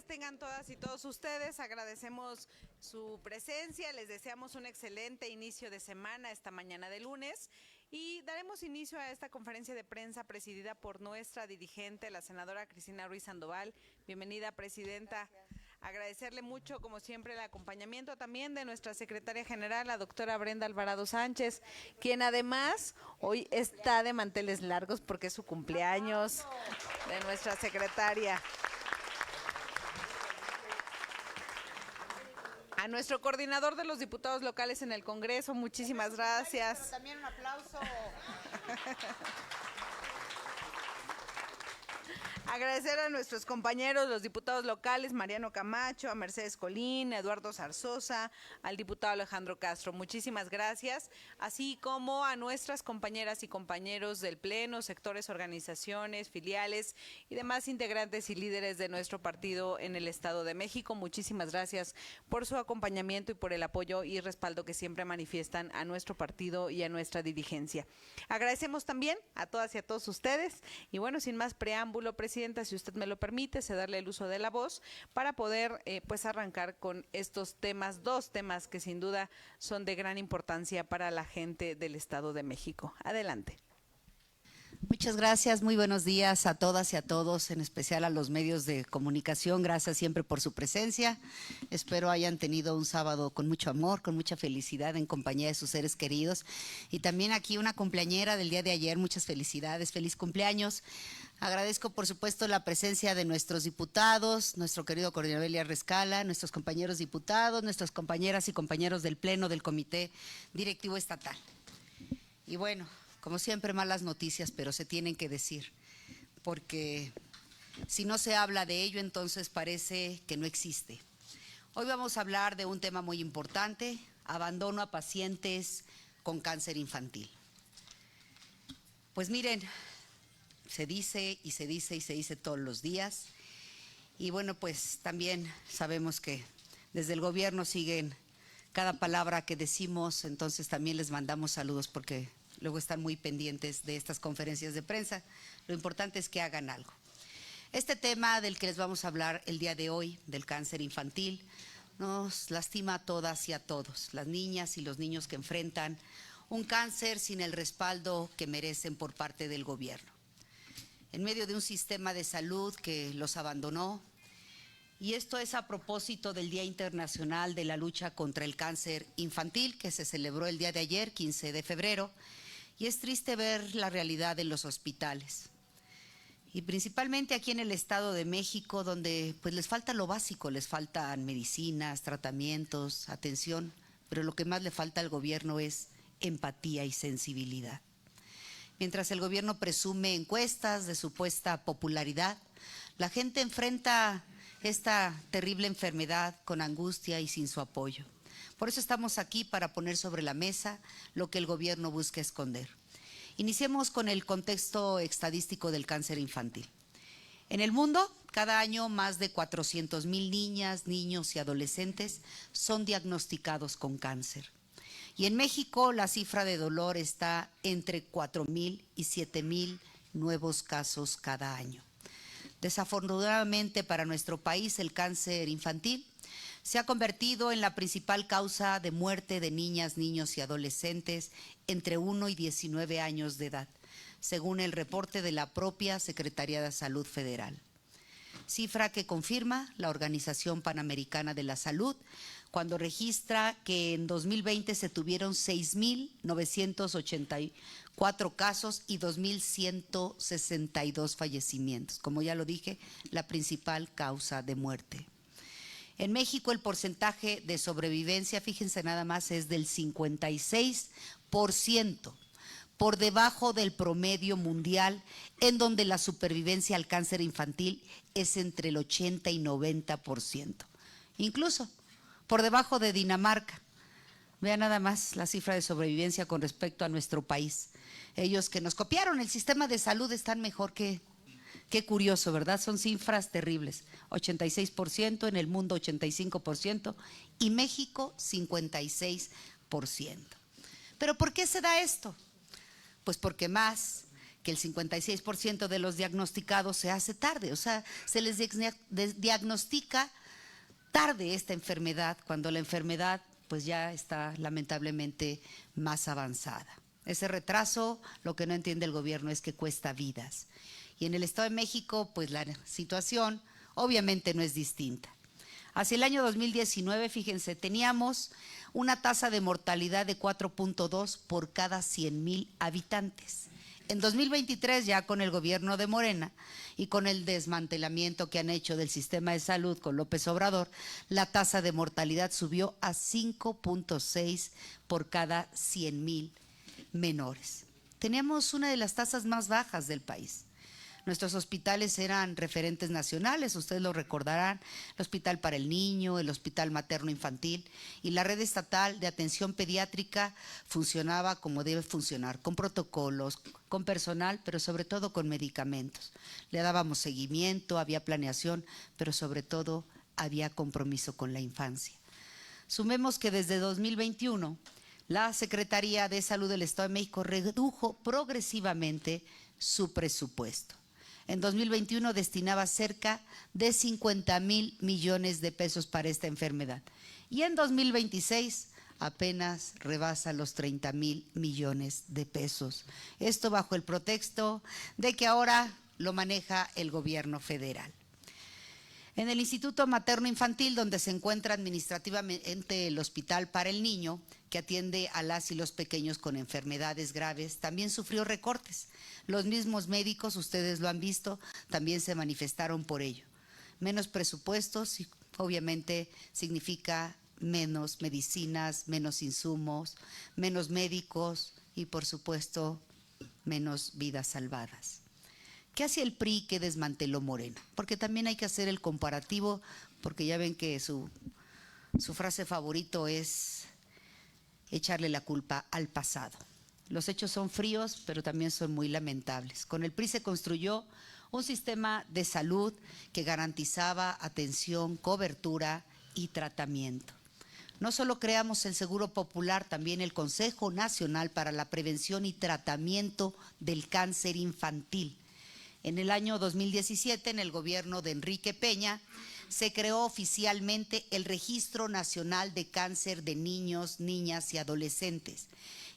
Tengan todas y todos ustedes, agradecemos su presencia, les deseamos un excelente inicio de semana esta mañana de lunes y daremos inicio a esta conferencia de prensa presidida por nuestra dirigente, la senadora Cristina Ruiz Sandoval. Bienvenida, presidenta. Gracias. Agradecerle mucho, como siempre, el acompañamiento también de nuestra secretaria general, la doctora Brenda Alvarado Sánchez, quien además hoy está de manteles largos porque es su cumpleaños de nuestra secretaria. A nuestro coordinador de los diputados locales en el Congreso, muchísimas gracias. Pero también un aplauso. Agradecer a nuestros compañeros, los diputados locales, Mariano Camacho, a Mercedes Colín, a Eduardo Zarzosa, al diputado Alejandro Castro. Muchísimas gracias, así como a nuestras compañeras y compañeros del Pleno, sectores, organizaciones, filiales y demás integrantes y líderes de nuestro partido en el Estado de México. Muchísimas gracias por su acompañamiento y por el apoyo y respaldo que siempre manifiestan a nuestro partido y a nuestra dirigencia. Agradecemos también a todas y a todos ustedes y bueno, sin más preámbulo, presidenta, si usted me lo permite, cederle el uso de la voz para poder pues arrancar con estos temas, dos temas que sin duda son de gran importancia para la gente del Estado de México. Adelante. Muchas gracias, muy buenos días a todas y a todos, en especial a los medios de comunicación. Gracias siempre por su presencia. Espero hayan tenido un sábado con mucho amor, con mucha felicidad en compañía de sus seres queridos. Y también aquí una cumpleañera del día de ayer, muchas felicidades, feliz cumpleaños. Agradezco por supuesto la presencia de nuestros diputados, nuestro querido coordinador Elías Rescala, nuestros compañeros diputados, nuestras compañeras y compañeros del Pleno del Comité Directivo Estatal. Y bueno, como siempre, malas noticias, pero se tienen que decir, porque si no se habla de ello, entonces parece que no existe. Hoy vamos a hablar de un tema muy importante, abandono a pacientes con cáncer infantil. Pues miren, se dice y se dice y se dice todos los días, y bueno, pues también sabemos que desde el gobierno siguen cada palabra que decimos, entonces también les mandamos saludos porque luego están muy pendientes de estas conferencias de prensa. Lo importante es que hagan algo. Este tema del que les vamos a hablar el día de hoy, del cáncer infantil, nos lastima a todas y a todos, las niñas y los niños que enfrentan un cáncer sin el respaldo que merecen por parte del gobierno. En medio de un sistema de salud que los abandonó, y esto es a propósito del Día Internacional de la Lucha contra el Cáncer Infantil, que se celebró el día de ayer, 15 de febrero, y es triste ver la realidad de los hospitales. Y principalmente aquí en el Estado de México, donde pues les falta lo básico, les faltan medicinas, tratamientos, atención, pero lo que más le falta al gobierno es empatía y sensibilidad. Mientras el gobierno presume encuestas de supuesta popularidad, la gente enfrenta esta terrible enfermedad con angustia y sin su apoyo. Por eso estamos aquí para poner sobre la mesa lo que el gobierno busca esconder. Iniciemos con el contexto estadístico del cáncer infantil. En el mundo, cada año más de 400,000 niñas, niños y adolescentes son diagnosticados con cáncer. Y en México la cifra de dolor está entre 4,000 y 7,000 nuevos casos cada año. Desafortunadamente para nuestro país el cáncer infantil se ha convertido en la principal causa de muerte de niñas, niños y adolescentes entre 1 y 19 años de edad, según el reporte de la propia Secretaría de Salud Federal. Cifra que confirma la Organización Panamericana de la Salud cuando registra que en 2020 se tuvieron 6,984 casos y 2,162 fallecimientos. Como ya lo dije, la principal causa de muerte. En México el porcentaje de sobrevivencia, fíjense nada más, es del 56%, por debajo del promedio mundial, en donde la supervivencia al cáncer infantil es entre el 80 y 90%. Incluso por debajo de Dinamarca. Vean nada más la cifra de sobrevivencia con respecto a nuestro país. Ellos que nos copiaron el sistema de salud están mejor que… Qué curioso, ¿verdad? Son cifras terribles. 86%, en el mundo 85% y México 56%. ¿Pero por qué se da esto? Pues porque más que el 56% de los diagnosticados se hace tarde, o sea, se les diagnostica tarde esta enfermedad, cuando la enfermedad pues ya está lamentablemente más avanzada. Ese retraso, lo que no entiende el gobierno es que cuesta vidas. Y en el Estado de México, pues la situación obviamente no es distinta. Hacia el año 2019, fíjense, teníamos una tasa de mortalidad de 4.2 por cada 100,000 habitantes. En 2023, ya con el gobierno de Morena y con el desmantelamiento que han hecho del sistema de salud con López Obrador, la tasa de mortalidad subió a 5.6 por cada 100,000 menores. Teníamos una de las tasas más bajas del país. Nuestros hospitales eran referentes nacionales, ustedes lo recordarán, el Hospital para el Niño, el Hospital Materno Infantil, y la red estatal de atención pediátrica funcionaba como debe funcionar, con protocolos, con personal, pero sobre todo con medicamentos. Le dábamos seguimiento, había planeación, pero sobre todo había compromiso con la infancia. Sumemos que desde 2021 la Secretaría de Salud del Estado de México redujo progresivamente su presupuesto. En 2021 destinaba cerca de 50,000 millones de pesos para esta enfermedad. Y en 2026 apenas rebasa los 30,000 millones de pesos. Esto bajo el pretexto de que ahora lo maneja el gobierno federal. En el Instituto Materno Infantil, donde se encuentra administrativamente el Hospital para el Niño, que atiende a las y los pequeños con enfermedades graves, también sufrió recortes. Los mismos médicos, ustedes lo han visto, también se manifestaron por ello. Menos presupuestos, obviamente, significa menos medicinas, menos insumos, menos médicos y, por supuesto, menos vidas salvadas. ¿Qué hacía el PRI que desmanteló Morena? Porque también hay que hacer el comparativo, porque ya ven que su frase favorito es echarle la culpa al pasado. Los hechos son fríos, pero también son muy lamentables. Con el PRI se construyó un sistema de salud que garantizaba atención, cobertura y tratamiento. No solo creamos el Seguro Popular, también el Consejo Nacional para la Prevención y Tratamiento del Cáncer Infantil. En el año 2017, en el gobierno de Enrique Peña, se creó oficialmente el Registro Nacional de Cáncer de Niños, Niñas y Adolescentes.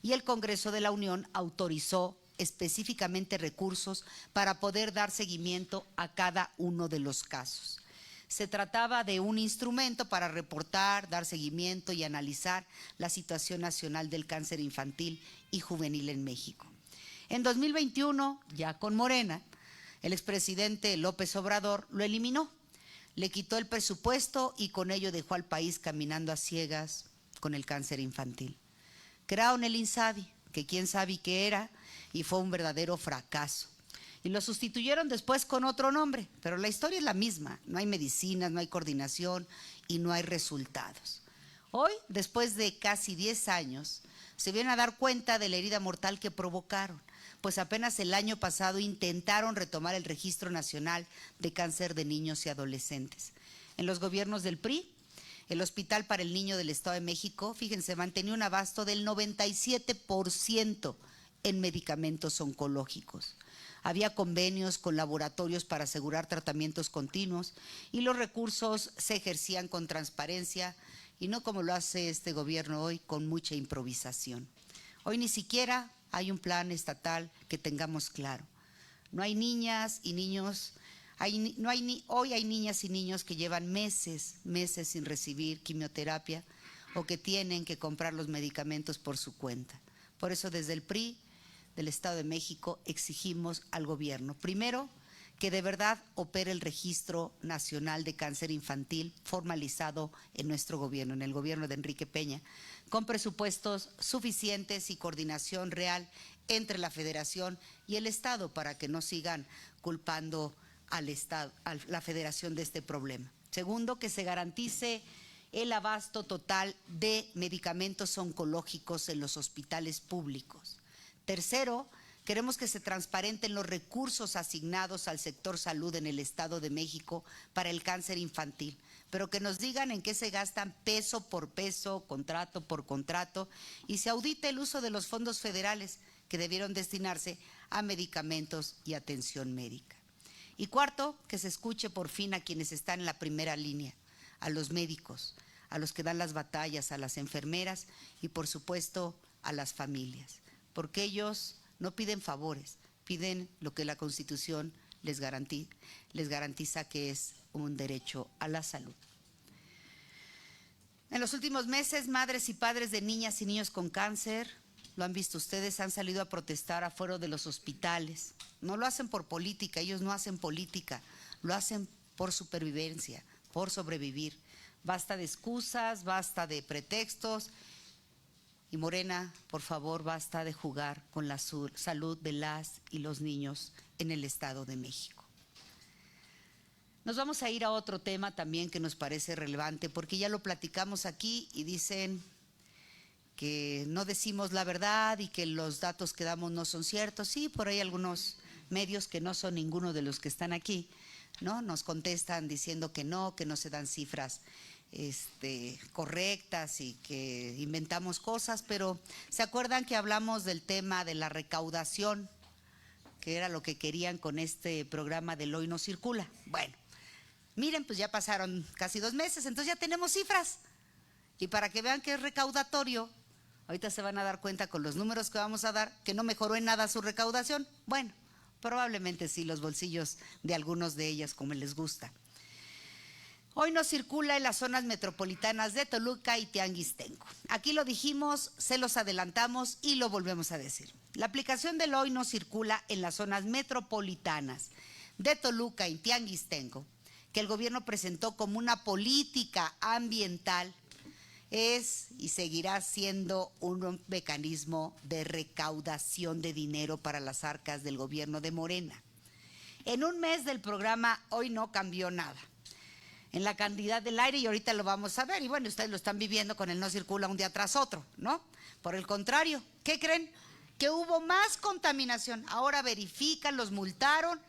Y el Congreso de la Unión autorizó específicamente recursos para poder dar seguimiento a cada uno de los casos. Se trataba de un instrumento para reportar, dar seguimiento y analizar la situación nacional del cáncer infantil y juvenil en México. En 2021, ya con Morena, el expresidente López Obrador lo eliminó, le quitó el presupuesto y con ello dejó al país caminando a ciegas con el cáncer infantil. Crearon el INSABI, que quién sabe qué era, y fue un verdadero fracaso. Y lo sustituyeron después con otro nombre, pero la historia es la misma, no hay medicinas, no hay coordinación y no hay resultados. Hoy, después de casi 10 años, se vienen a dar cuenta de la herida mortal que provocaron, pues apenas el año pasado intentaron retomar el Registro Nacional de Cáncer de Niños y Adolescentes. En los gobiernos del PRI, el Hospital para el Niño del Estado de México, fíjense, mantenía un abasto del 97% en medicamentos oncológicos. Había convenios con laboratorios para asegurar tratamientos continuos y los recursos se ejercían con transparencia y no como lo hace este gobierno hoy, con mucha improvisación. Hoy ni siquiera hay un plan estatal que tengamos claro. No hay niñas y niños, hoy hay niñas y niños que llevan meses sin recibir quimioterapia o que tienen que comprar los medicamentos por su cuenta. Por eso desde el PRI del Estado de México exigimos al gobierno, primero, que de verdad opere el Registro Nacional de Cáncer Infantil formalizado en nuestro gobierno, en el gobierno de Enrique Peña, con presupuestos suficientes y coordinación real entre la Federación y el Estado para que no sigan culpando al Estado, a la Federación de este problema. Segundo, que se garantice el abasto total de medicamentos oncológicos en los hospitales públicos. Tercero, queremos que se transparenten los recursos asignados al sector salud en el Estado de México para el cáncer infantil, pero que nos digan en qué se gastan peso por peso, contrato por contrato, y se audite el uso de los fondos federales que debieron destinarse a medicamentos y atención médica. Y cuarto, que se escuche por fin a quienes están en la primera línea, a los médicos, a los que dan las batallas, a las enfermeras y por supuesto a las familias, porque ellos no piden favores, piden lo que la Constitución les garantiza, que es un derecho a la salud. En los últimos meses, madres y padres de niñas y niños con cáncer, lo han visto ustedes, han salido a protestar afuera de los hospitales. No lo hacen por política, ellos no hacen política, lo hacen por supervivencia, por sobrevivir. Basta de excusas, basta de pretextos. Y Morena, por favor, basta de jugar con la salud de las y los niños en el Estado de México. Nos vamos a ir a otro tema también que nos parece relevante, porque ya lo platicamos aquí y dicen que no decimos la verdad y que los datos que damos no son ciertos. Sí, por ahí algunos medios que no son ninguno de los que están aquí, ¿no? Nos contestan diciendo que no se dan cifras correctas y que inventamos cosas, pero ¿se acuerdan que hablamos del tema de la recaudación, que era lo que querían con este programa del Hoy No Circula? Bueno, miren, pues ya pasaron casi 2 meses, entonces ya tenemos cifras. Y para que vean que es recaudatorio, ahorita se van a dar cuenta con los números que vamos a dar que no mejoró en nada su recaudación. Bueno, probablemente sí, los bolsillos de algunos de ellas, como les gusta. Hoy no circula en las zonas metropolitanas de Toluca y Tianguistenco. Aquí lo dijimos, se los adelantamos y lo volvemos a decir. La aplicación del Hoy no circula en las zonas metropolitanas de Toluca y Tianguistenco, que el gobierno presentó como una política ambiental, es y seguirá siendo un mecanismo de recaudación de dinero para las arcas del gobierno de Morena. En un mes del programa Hoy no cambió nada en la calidad del aire, y ahorita lo vamos a ver, y bueno, ustedes lo están viviendo con el No Circula un día tras otro, ¿no? Por el contrario, ¿qué creen? Que hubo más contaminación. Ahora verifican, los multaron,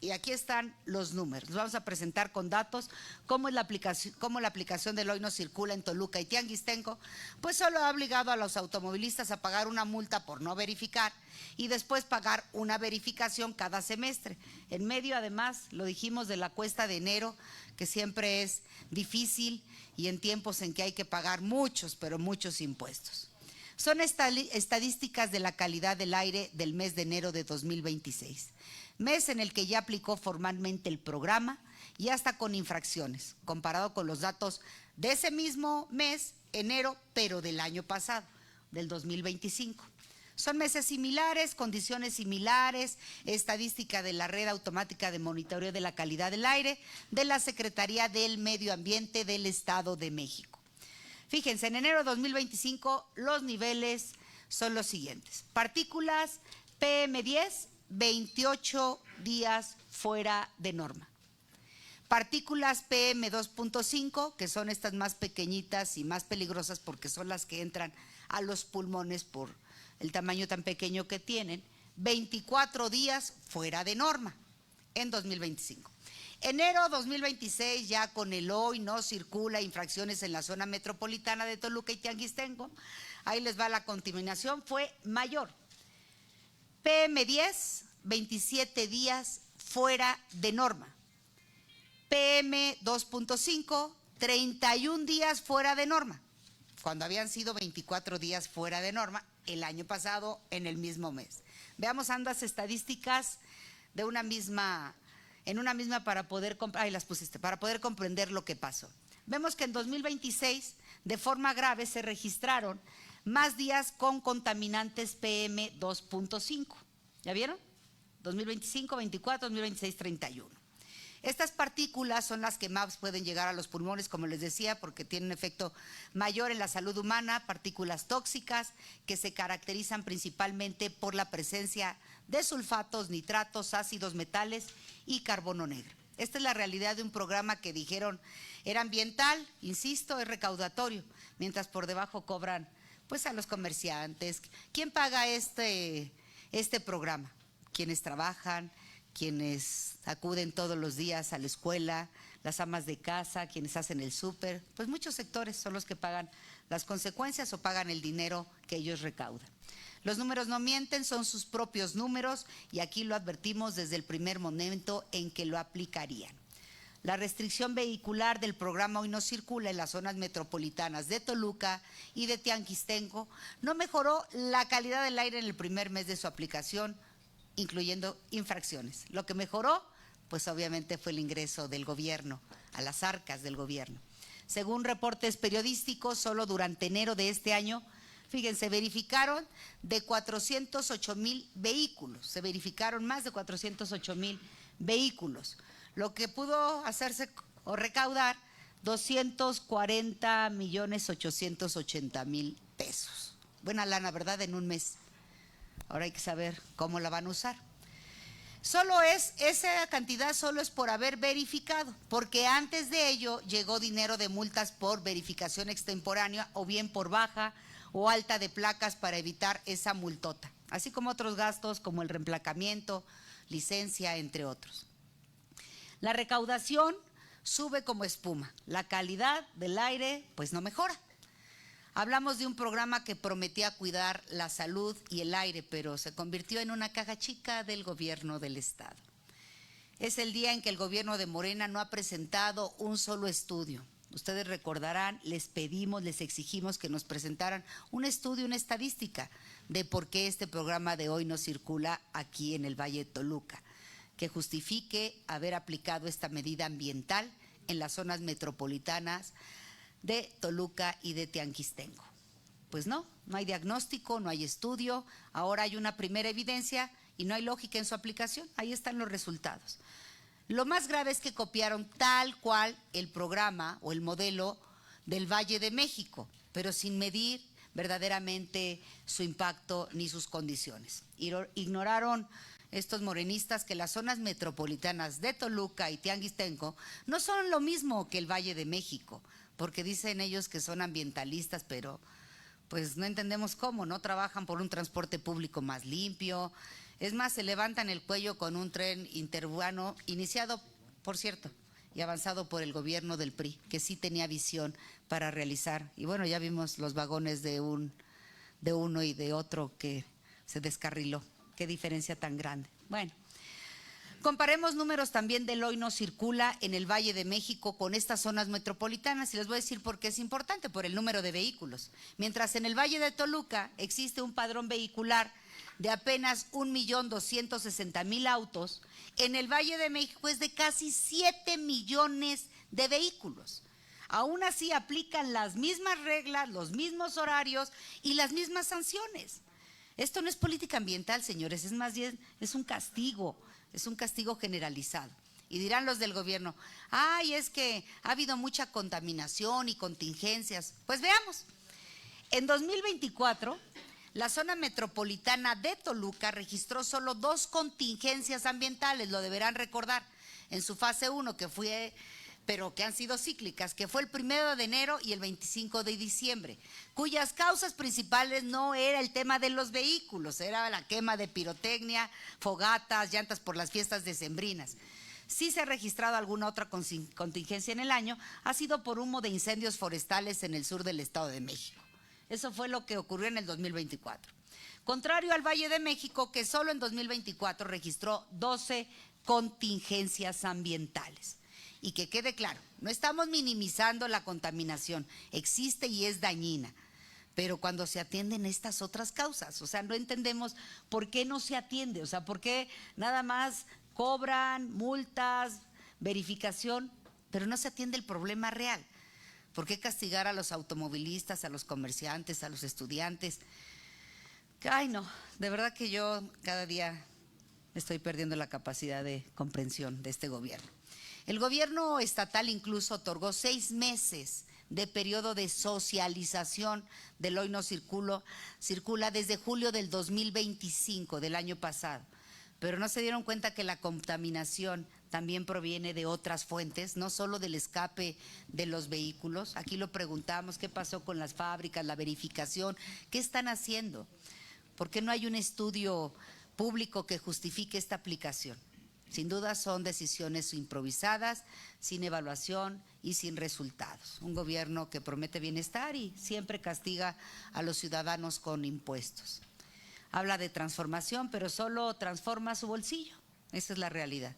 y aquí están los números. Los vamos a presentar con datos. ¿Cómo la aplicación del Hoy no Circula en Toluca y Tianguistenco? Pues solo ha obligado a los automovilistas a pagar una multa por no verificar y después pagar una verificación cada semestre. En medio, además, lo dijimos, de la cuesta de enero, que siempre es difícil y en tiempos en que hay que pagar muchos, pero muchos impuestos. Son estadísticas de la calidad del aire del mes de enero de 2026. Mes en el que ya aplicó formalmente el programa y hasta con infracciones, comparado con los datos de ese mismo mes, enero, pero del año pasado, del 2025. Son meses similares, condiciones similares, estadística de la Red Automática de Monitoreo de la Calidad del Aire de la Secretaría del Medio Ambiente del Estado de México. Fíjense, en enero de 2025 los niveles son los siguientes. Partículas PM10, 28 días fuera de norma. Partículas PM2.5, que son estas más pequeñitas y más peligrosas porque son las que entran a los pulmones por el tamaño tan pequeño que tienen, 24 días fuera de norma en 2025. Enero 2026, ya con el Hoy no circula, infracciones en la zona metropolitana de Toluca y Tianguistenco, ahí les va la contaminación, fue mayor. PM10, 27 días fuera de norma. PM2.5, 31 días fuera de norma, cuando habían sido 24 días fuera de norma el año pasado en el mismo mes. Veamos ambas estadísticas de una misma para poder comprender lo que pasó. Vemos que en 2026, de forma grave, se registraron más días con contaminantes PM2.5. ¿Ya vieron? 2025, 24, 2026, 31. Estas partículas son las que más pueden llegar a los pulmones, como les decía, porque tienen un efecto mayor en la salud humana, partículas tóxicas que se caracterizan principalmente por la presencia de sulfatos, nitratos, ácidos metales y carbono negro. Esta es la realidad de un programa que dijeron era ambiental, insisto, es recaudatorio, mientras por debajo cobran pues a los comerciantes. ¿Quién paga este programa? Quienes trabajan, quienes acuden todos los días a la escuela, las amas de casa, quienes hacen el súper, pues muchos sectores son los que pagan las consecuencias o pagan el dinero que ellos recaudan. Los números no mienten, son sus propios números y aquí lo advertimos desde el primer momento en que lo aplicarían. La restricción vehicular del programa Hoy No Circula en las zonas metropolitanas de Toluca y de Teanguistenco no mejoró la calidad del aire en el primer mes de su aplicación, incluyendo infracciones. Lo que mejoró, pues obviamente fue el ingreso del gobierno, a las arcas del gobierno. Según reportes periodísticos, solo durante enero de este año, fíjense, verificaron de 408,000 vehículos, se verificaron más de 408,000 vehículos, lo que pudo hacerse o recaudar 240,880,000 pesos. Buena lana, ¿verdad? En un mes. Ahora hay que saber cómo la van a usar. Esa cantidad solo es por haber verificado, porque antes de ello llegó dinero de multas por verificación extemporánea o bien por baja o alta de placas para evitar esa multota, así como otros gastos como el reemplacamiento, licencia, entre otros. La recaudación sube como espuma, la calidad del aire pues no mejora. Hablamos de un programa que prometía cuidar la salud y el aire, pero se convirtió en una caja chica del gobierno del estado. Es el día en que el gobierno de Morena no ha presentado un solo estudio. Ustedes recordarán, les pedimos, les exigimos que nos presentaran un estudio, una estadística de por qué este programa de Hoy No Circula aquí en el Valle de Toluca, que justifique haber aplicado esta medida ambiental en las zonas metropolitanas de Toluca y de Teanguistenco. Pues no hay diagnóstico, no hay estudio, ahora hay una primera evidencia y no hay lógica en su aplicación. Ahí están los resultados. Lo más grave es que copiaron tal cual el programa o el modelo del Valle de México, pero sin medir verdaderamente su impacto ni sus condiciones. Ignoraron estos morenistas que las zonas metropolitanas de Toluca y Teanguistenco no son lo mismo que el Valle de México, porque dicen ellos que son ambientalistas, pero pues no entendemos cómo, ¿no? Trabajan por un transporte público más limpio. Es más, se levantan el cuello con un tren interurbano iniciado, por cierto, y avanzado por el gobierno del PRI, que sí tenía visión para realizar. Y bueno, ya vimos los vagones de uno y de otro que se descarriló. Qué diferencia tan grande. Bueno, comparemos números también del Hoy No Circula en el Valle de México con estas zonas metropolitanas y les voy a decir por qué es importante, por el número de vehículos. Mientras en el Valle de Toluca existe un padrón vehicular de apenas 1,260,000 autos, en el Valle de México es de casi 7 millones de vehículos. Aún así aplican las mismas reglas, los mismos horarios y las mismas sanciones. Esto no es política ambiental, señores, es más bien, es un castigo generalizado. Y dirán los del gobierno, ay, es que ha habido mucha contaminación y contingencias. Pues veamos, en 2024, la zona metropolitana de Toluca registró solo 2 contingencias ambientales, lo deberán recordar, en su fase 1, que fue, pero que han sido cíclicas, que fue el 1 de enero y el 25 de diciembre, cuyas causas principales no era el tema de los vehículos, era la quema de pirotecnia, fogatas, llantas por las fiestas decembrinas. Sí se ha registrado alguna otra contingencia en el año, ha sido por humo de incendios forestales en el sur del Estado de México. Eso fue lo que ocurrió en el 2024. Contrario al Valle de México, que solo en 2024 registró 12 contingencias ambientales. Y que quede claro, no estamos minimizando la contaminación, existe y es dañina, pero cuando se atienden estas otras causas, o sea, no entendemos por qué no se atiende, o sea, por qué nada más cobran multas, verificación, pero no se atiende el problema real. ¿Por qué castigar a los automovilistas, a los comerciantes, a los estudiantes? Ay, no, de verdad que yo cada día estoy perdiendo la capacidad de comprensión de este gobierno. El gobierno estatal incluso otorgó 6 meses de periodo de socialización del Hoy No Circula desde julio del 2025, del año pasado. Pero no se dieron cuenta que la contaminación también proviene de otras fuentes, no solo del escape de los vehículos. Aquí lo preguntamos, ¿qué pasó con las fábricas, la verificación? ¿Qué están haciendo? ¿Por qué no hay un estudio público que justifique esta aplicación? Sin duda son decisiones improvisadas, sin evaluación y sin resultados. Un gobierno que promete bienestar y siempre castiga a los ciudadanos con impuestos. habla de transformación, pero solo transforma su bolsillo. Esa es la realidad.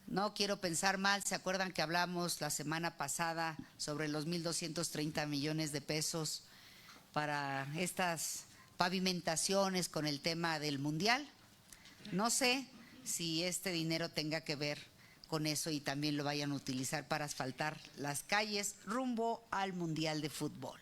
No quiero pensar mal, ¿se acuerdan que hablamos la semana pasada sobre los 1,230 millones de pesos para estas pavimentaciones con el tema del Mundial? No sé si este dinero tenga que ver con eso y también lo vayan a utilizar para asfaltar las calles rumbo al Mundial de Fútbol.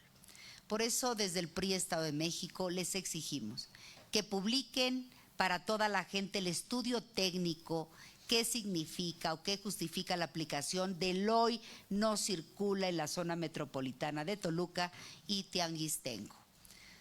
Por eso, desde el PRI Estado de México les exigimos que publiquen para toda la gente el estudio técnico, qué significa o qué justifica la aplicación del hoy no circula en la zona metropolitana de Toluca y Tianguistengo.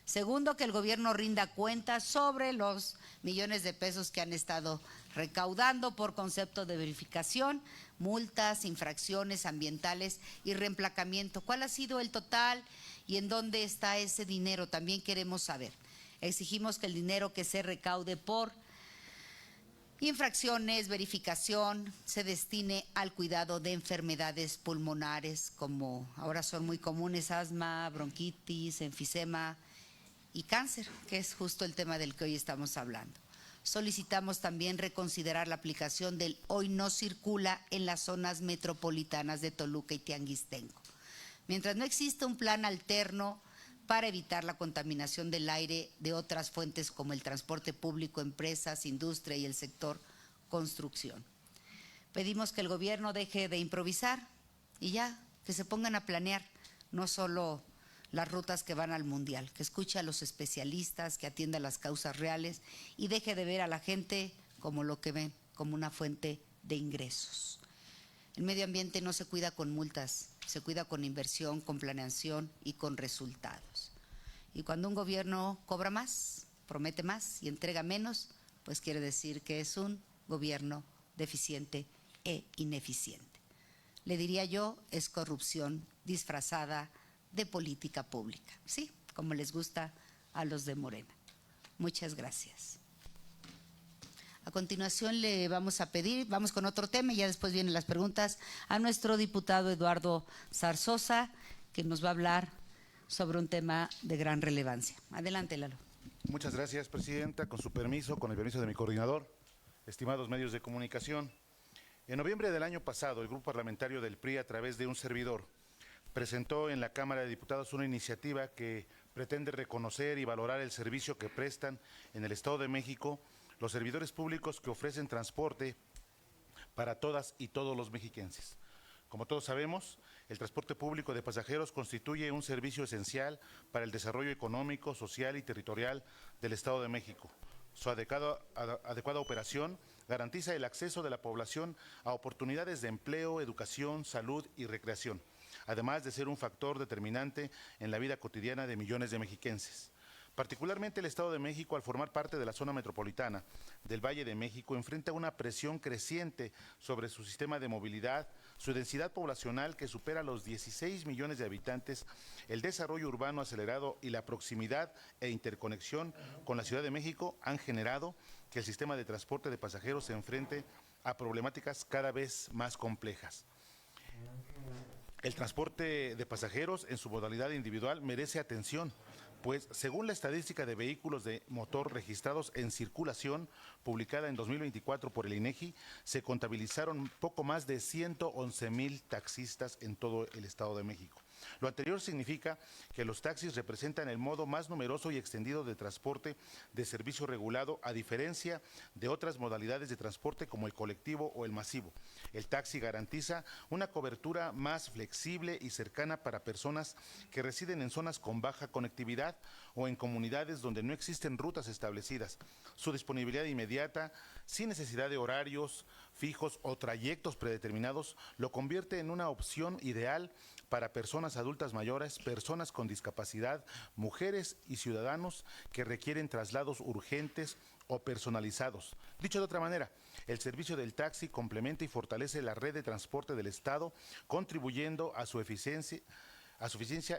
Segundo, que el gobierno rinda cuentas sobre los millones de pesos que han estado recaudando por concepto de verificación, multas, infracciones ambientales y reemplacamiento. ¿Cuál ha sido el total y en dónde está ese dinero? También queremos saber. Exigimos que el dinero que se recaude por infracciones, verificación, se destine al cuidado de enfermedades pulmonares, como ahora son muy comunes: asma, bronquitis, enfisema y cáncer, que es justo el tema del que hoy estamos hablando. Solicitamos también reconsiderar la aplicación del hoy no circula en las zonas metropolitanas de Toluca y Tianguistengo. Mientras no exista un plan alterno para evitar la contaminación del aire de otras fuentes como el transporte público, empresas, industria y el sector construcción. Pedimos que el gobierno deje de improvisar y ya, que se pongan a planear, no solo las rutas que van al Mundial, que escuche a los especialistas, que atienda las causas reales y deje de ver a la gente como lo que ven, como una fuente de ingresos. El medio ambiente no se cuida con multas, se cuida con inversión, con planeación y con resultados. Y cuando un gobierno cobra más, promete más y entrega menos, pues quiere decir que es un gobierno deficiente e ineficiente. Le diría yo, es corrupción disfrazada de política pública, sí, como les gusta a los de Morena. Muchas gracias. A continuación le vamos a pedir, vamos con otro tema y ya después vienen las preguntas, a nuestro diputado Eduardo Zarzosa, que nos va a hablar sobre un tema de gran relevancia. Adelante, Lalo. Muchas gracias, presidenta. Con su permiso, con el permiso de mi coordinador, estimados medios de comunicación. En noviembre del año pasado, el grupo parlamentario del PRI, a través de un servidor, presentó en la Cámara de Diputados una iniciativa que pretende reconocer y valorar el servicio que prestan en el Estado de México los servidores públicos que ofrecen transporte para todas y todos los mexiquenses. Como todos sabemos, el transporte público de pasajeros constituye un servicio esencial para el desarrollo económico, social y territorial del Estado de México. Su adecuada operación garantiza el acceso de la población a oportunidades de empleo, educación, salud y recreación, además de ser un factor determinante en la vida cotidiana de millones de mexiquenses. Particularmente el Estado de México, al formar parte de la zona metropolitana del Valle de México, enfrenta una presión creciente sobre su sistema de movilidad, su densidad poblacional que supera los 16 millones de habitantes, el desarrollo urbano acelerado y la proximidad e interconexión con la Ciudad de México han generado que el sistema de transporte de pasajeros se enfrente a problemáticas cada vez más complejas. El transporte de pasajeros en su modalidad individual merece atención, pues según la estadística de vehículos de motor registrados en circulación publicada en 2024 por el INEGI, se contabilizaron poco más de 111,000 taxistas en todo el Estado de México. Lo anterior significa que los taxis representan el modo más numeroso y extendido de transporte de servicio regulado, a diferencia de otras modalidades de transporte como el colectivo o el masivo. El taxi garantiza una cobertura más flexible y cercana para personas que residen en zonas con baja conectividad o en comunidades donde no existen rutas establecidas. Su disponibilidad inmediata, sin necesidad de horarios fijos o trayectos predeterminados, lo convierte en una opción ideal para personas adultas mayores, personas con discapacidad, mujeres y ciudadanos que requieren traslados urgentes o personalizados. Dicho de otra manera, el servicio del taxi complementa y fortalece la red de transporte del Estado, contribuyendo a su eficiencia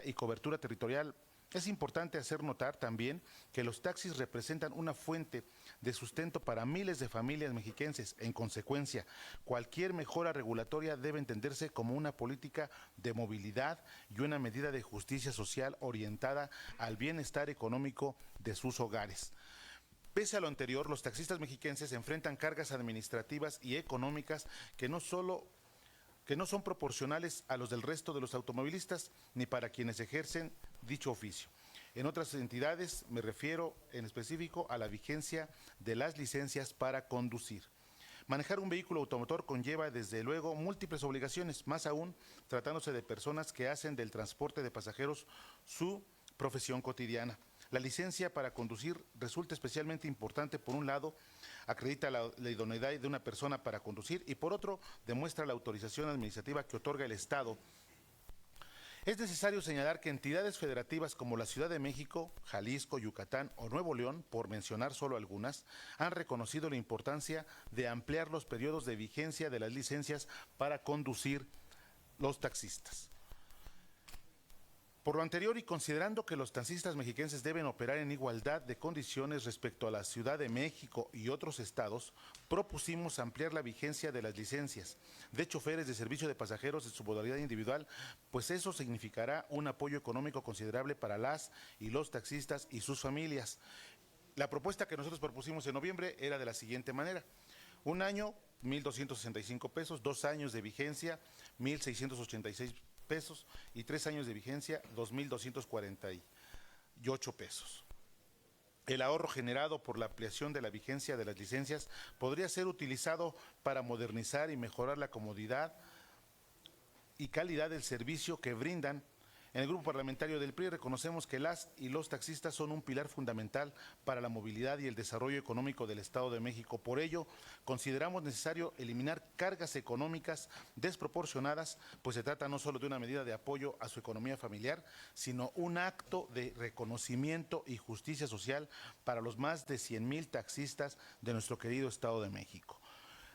y cobertura territorial. Es importante hacer notar también que los taxis representan una fuente de sustento para miles de familias mexiquenses. En consecuencia, cualquier mejora regulatoria debe entenderse como una política de movilidad y una medida de justicia social orientada al bienestar económico de sus hogares. Pese a lo anterior, los taxistas mexiquenses enfrentan cargas administrativas y económicas que no son proporcionales a los del resto de los automovilistas ni para quienes ejercen dicho oficio. En otras entidades me refiero en específico a la vigencia de las licencias para conducir. Manejar un vehículo automotor conlleva desde luego múltiples obligaciones, más aún tratándose de personas que hacen del transporte de pasajeros su profesión cotidiana. La licencia para conducir resulta especialmente importante. Por un lado, acredita la idoneidad de una persona para conducir y por otro, demuestra la autorización administrativa que otorga el Estado. Es necesario señalar que entidades federativas como la Ciudad de México, Jalisco, Yucatán o Nuevo León, por mencionar solo algunas, han reconocido la importancia de ampliar los periodos de vigencia de las licencias para conducir los taxistas. Por lo anterior y considerando que los taxistas mexiquenses deben operar en igualdad de condiciones respecto a la Ciudad de México y otros estados, propusimos ampliar la vigencia de las licencias de choferes de servicio de pasajeros en su modalidad individual, pues eso significará un apoyo económico considerable para las y los taxistas y sus familias. La propuesta que nosotros propusimos en noviembre era de la siguiente manera: un año, 1,265 pesos, 2 años de vigencia, 1,686 pesos y 3 años de vigencia, 2,248 pesos. El ahorro generado por la ampliación de la vigencia de las licencias podría ser utilizado para modernizar y mejorar la comodidad y calidad del servicio que brindan. En el grupo parlamentario del PRI reconocemos que las y los taxistas son un pilar fundamental para la movilidad y el desarrollo económico del Estado de México. Por ello, consideramos necesario eliminar cargas económicas desproporcionadas, pues se trata no solo de una medida de apoyo a su economía familiar, sino un acto de reconocimiento y justicia social para los más de 100,000 taxistas de nuestro querido Estado de México.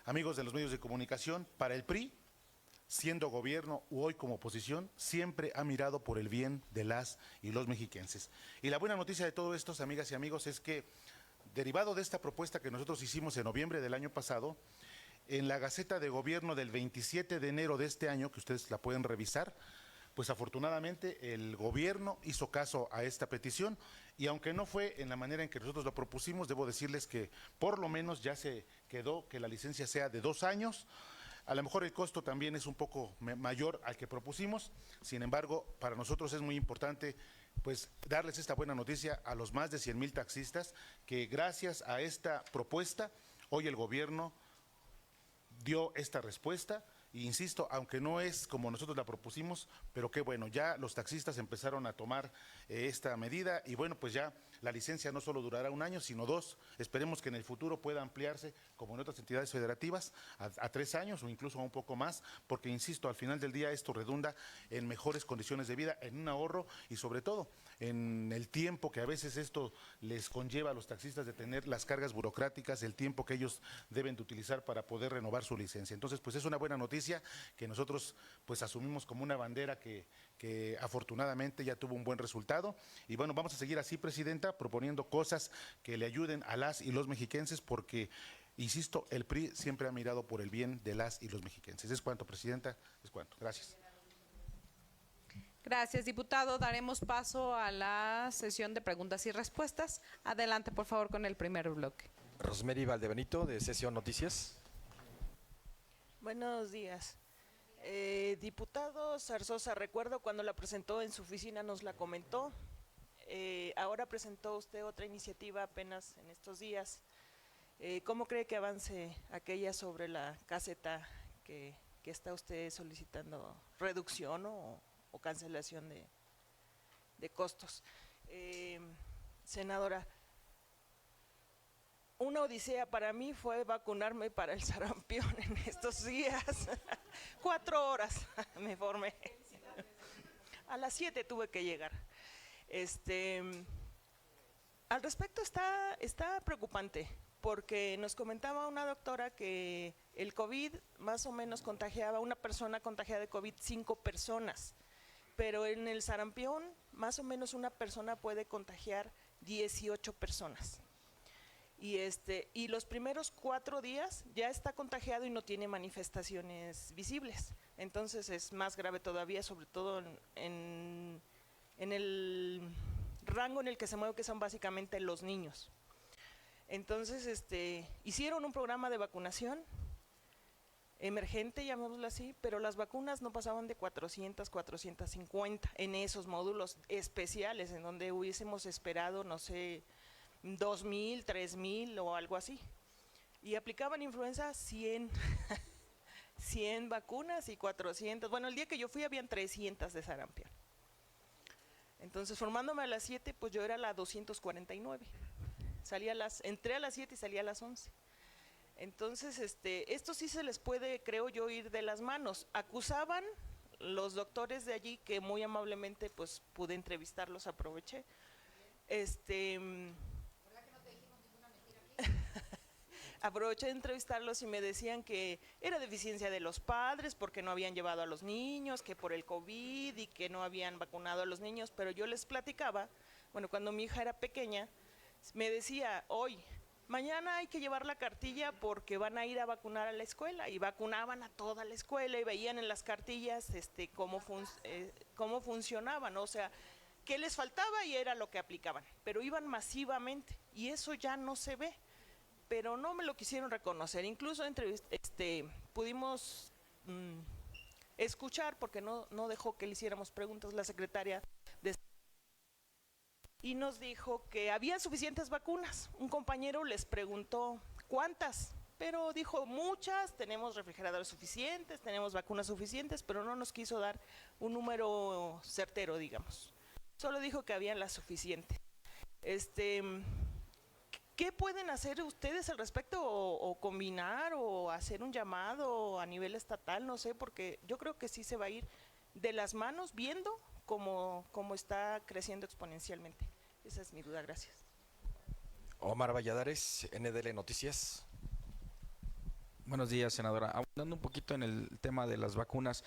Amigos de los medios de comunicación, para el PRI, siendo gobierno u hoy como oposición, siempre ha mirado por el bien de las y los mexiquenses. Y la buena noticia de todo esto, amigas y amigos, es que, derivado de esta propuesta que nosotros hicimos en noviembre del año pasado, en la Gaceta de Gobierno del 27 de enero de este año, que ustedes la pueden revisar, pues afortunadamente el gobierno hizo caso a esta petición y aunque no fue en la manera en que nosotros lo propusimos, debo decirles que por lo menos ya se quedó que la licencia sea de 2 años. A lo mejor el costo también es un poco mayor al que propusimos, sin embargo, para nosotros es muy importante pues darles esta buena noticia a los más de 100,000 taxistas que gracias a esta propuesta, hoy el gobierno dio esta respuesta. Y insisto, aunque no es como nosotros la propusimos, pero qué bueno, ya los taxistas empezaron a tomar esta medida y bueno, pues ya la licencia no solo durará 1 año, sino 2. Esperemos que en el futuro pueda ampliarse, como en otras entidades federativas, a 3 años o incluso a un poco más, porque insisto, al final del día esto redunda en mejores condiciones de vida, en un ahorro y sobre todo en el tiempo que a veces esto les conlleva a los taxistas de tener las cargas burocráticas, el tiempo que ellos deben de utilizar para poder renovar su licencia. Entonces, pues es una buena noticia que nosotros pues asumimos como una bandera que afortunadamente ya tuvo un buen resultado y bueno, vamos a seguir así, Presidenta, proponiendo cosas que le ayuden a las y los mexiquenses porque, insisto, el PRI siempre ha mirado por el bien de las y los mexiquenses. Es cuanto, Presidenta, es cuanto. Gracias. Gracias, diputado. Daremos paso a la sesión de preguntas y respuestas. Adelante, por favor, con el primer bloque. Rosemary Valdebenito, de Sesión Noticias. Buenos días. Diputado Zarzosa, recuerdo cuando la presentó en su oficina nos la comentó. Ahora presentó usted otra iniciativa apenas en estos días. ¿Cómo cree que avance aquella sobre la caseta que está usted solicitando reducción o cancelación de costos? Senadora, una odisea para mí fue vacunarme para el sarampión en estos días. 4 horas me formé. A las 7 tuve que llegar. Al respecto está preocupante, porque nos comentaba una doctora que el COVID más o menos contagiaba, una persona contagiada de COVID 5 personas, pero en el sarampión más o menos una persona puede contagiar 18 personas. Y los primeros 4 días ya está contagiado y no tiene manifestaciones visibles. Entonces es más grave todavía, sobre todo en el rango en el que se mueve, que son básicamente los niños. Entonces, hicieron un programa de vacunación emergente, llamémoslo así, pero las vacunas no pasaban de 400, 450 en esos módulos especiales, en donde hubiésemos esperado, no sé, 2,000, 3,000 o algo así. Y aplicaban influenza 100, 100 vacunas y 400. Bueno, el día que yo fui habían 300 de sarampión. Entonces, formándome a las 7, pues yo era la 249. Entré a las 7 y salí a las 11. Entonces, esto sí se les puede, creo yo, ir de las manos. Acusaban los doctores de allí, que muy amablemente pues pude entrevistarlos, aproveché. Aproveché de entrevistarlos y me decían que era deficiencia de los padres porque no habían llevado a los niños, que por el COVID y que no habían vacunado a los niños, pero yo les platicaba, bueno, cuando mi hija era pequeña, me decía, hoy, mañana hay que llevar la cartilla porque van a ir a vacunar a la escuela, y vacunaban a toda la escuela y veían en las cartillas cómo funcionaban, o sea, qué les faltaba y era lo que aplicaban, pero iban masivamente y eso ya no se ve. Pero no me lo quisieron reconocer. Incluso pudimos escuchar, porque no dejó que le hiciéramos preguntas, la secretaria y nos dijo que había suficientes vacunas. Un compañero les preguntó cuántas, pero dijo muchas, tenemos refrigeradores suficientes, tenemos vacunas suficientes, pero no nos quiso dar un número certero, digamos. Solo dijo que habían las suficientes. ¿Qué pueden hacer ustedes al respecto, o combinar o hacer un llamado a nivel estatal? No sé, porque yo creo que sí se va a ir de las manos viendo cómo está creciendo exponencialmente. Esa es mi duda, gracias. Omar Valladares, NDL Noticias. Buenos días, senadora. Abundando un poquito en el tema de las vacunas,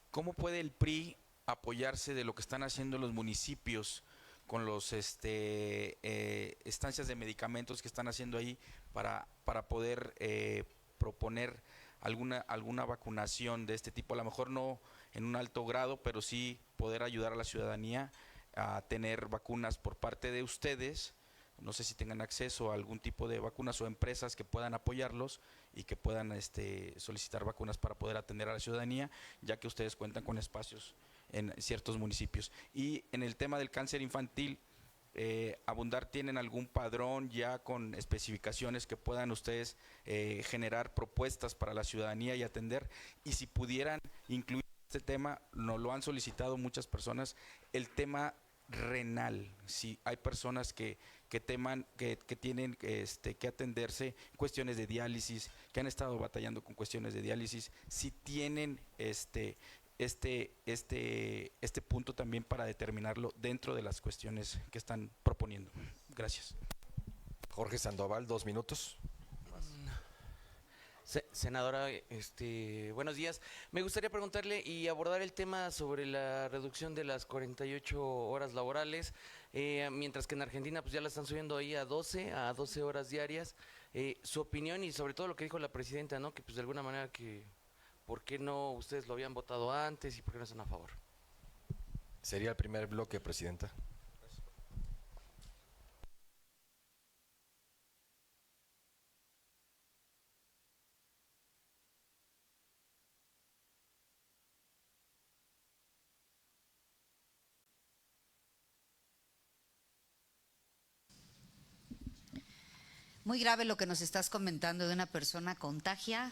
¿cómo puede el PRI apoyarse de lo que están haciendo los municipios con los estancias de medicamentos que están haciendo ahí para poder proponer alguna vacunación de este tipo? A lo mejor no en un alto grado, pero sí poder ayudar a la ciudadanía a tener vacunas por parte de ustedes. No sé si tengan acceso a algún tipo de vacunas o empresas que puedan apoyarlos y que puedan solicitar vacunas para poder atender a la ciudadanía, ya que ustedes cuentan con espacios en ciertos municipios. Y en el tema del cáncer infantil, Abundar, ¿tienen algún padrón ya con especificaciones que puedan ustedes generar propuestas para la ciudadanía y atender? Y si pudieran incluir este tema, nos lo han solicitado muchas personas, el tema renal. Si hay personas que tienen que atenderse cuestiones de diálisis, que han estado batallando con cuestiones de diálisis, si tienen este punto también para determinarlo dentro de las cuestiones que están proponiendo. Gracias. Jorge Sandoval, 2 minutos. Senadora, buenos días. Me gustaría preguntarle y abordar el tema sobre la reducción de las 48 horas laborales, mientras que en Argentina pues ya la están subiendo ahí a 12 horas diarias. Su opinión y sobre todo lo que dijo la presidenta, ¿no? Que pues de alguna manera ¿por qué no ustedes lo habían votado antes y por qué no están a favor? Sería el primer bloque, presidenta. Muy grave lo que nos estás comentando de una persona contagia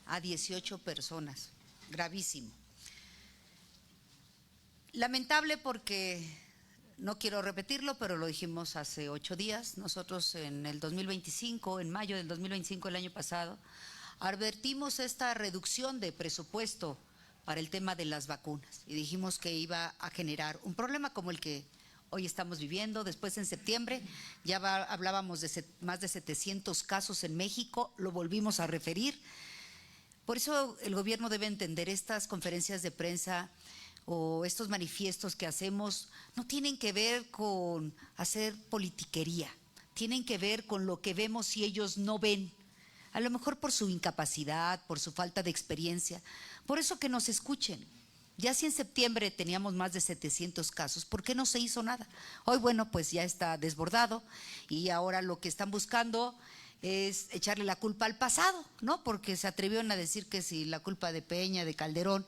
a 18 personas. Gravísimo. Lamentable porque, no quiero repetirlo, pero lo dijimos hace 8 días. Nosotros en el 2025, en mayo del 2025, el año pasado, advertimos esta reducción de presupuesto para el tema de las vacunas y dijimos que iba a generar un problema como el que hoy estamos viviendo. Después, en septiembre, ya hablábamos de más de 700 casos en México, lo volvimos a referir. Por eso el gobierno debe entender, estas conferencias de prensa o estos manifiestos que hacemos no tienen que ver con hacer politiquería, tienen que ver con lo que vemos y ellos no ven. A lo mejor por su incapacidad, por su falta de experiencia. Por eso que nos escuchen. Ya si en septiembre teníamos más de 700 casos, ¿por qué no se hizo nada? Hoy, bueno, pues ya está desbordado y ahora lo que están buscando es echarle la culpa al pasado, ¿no? Porque se atrevieron a decir que si la culpa de Peña, de Calderón,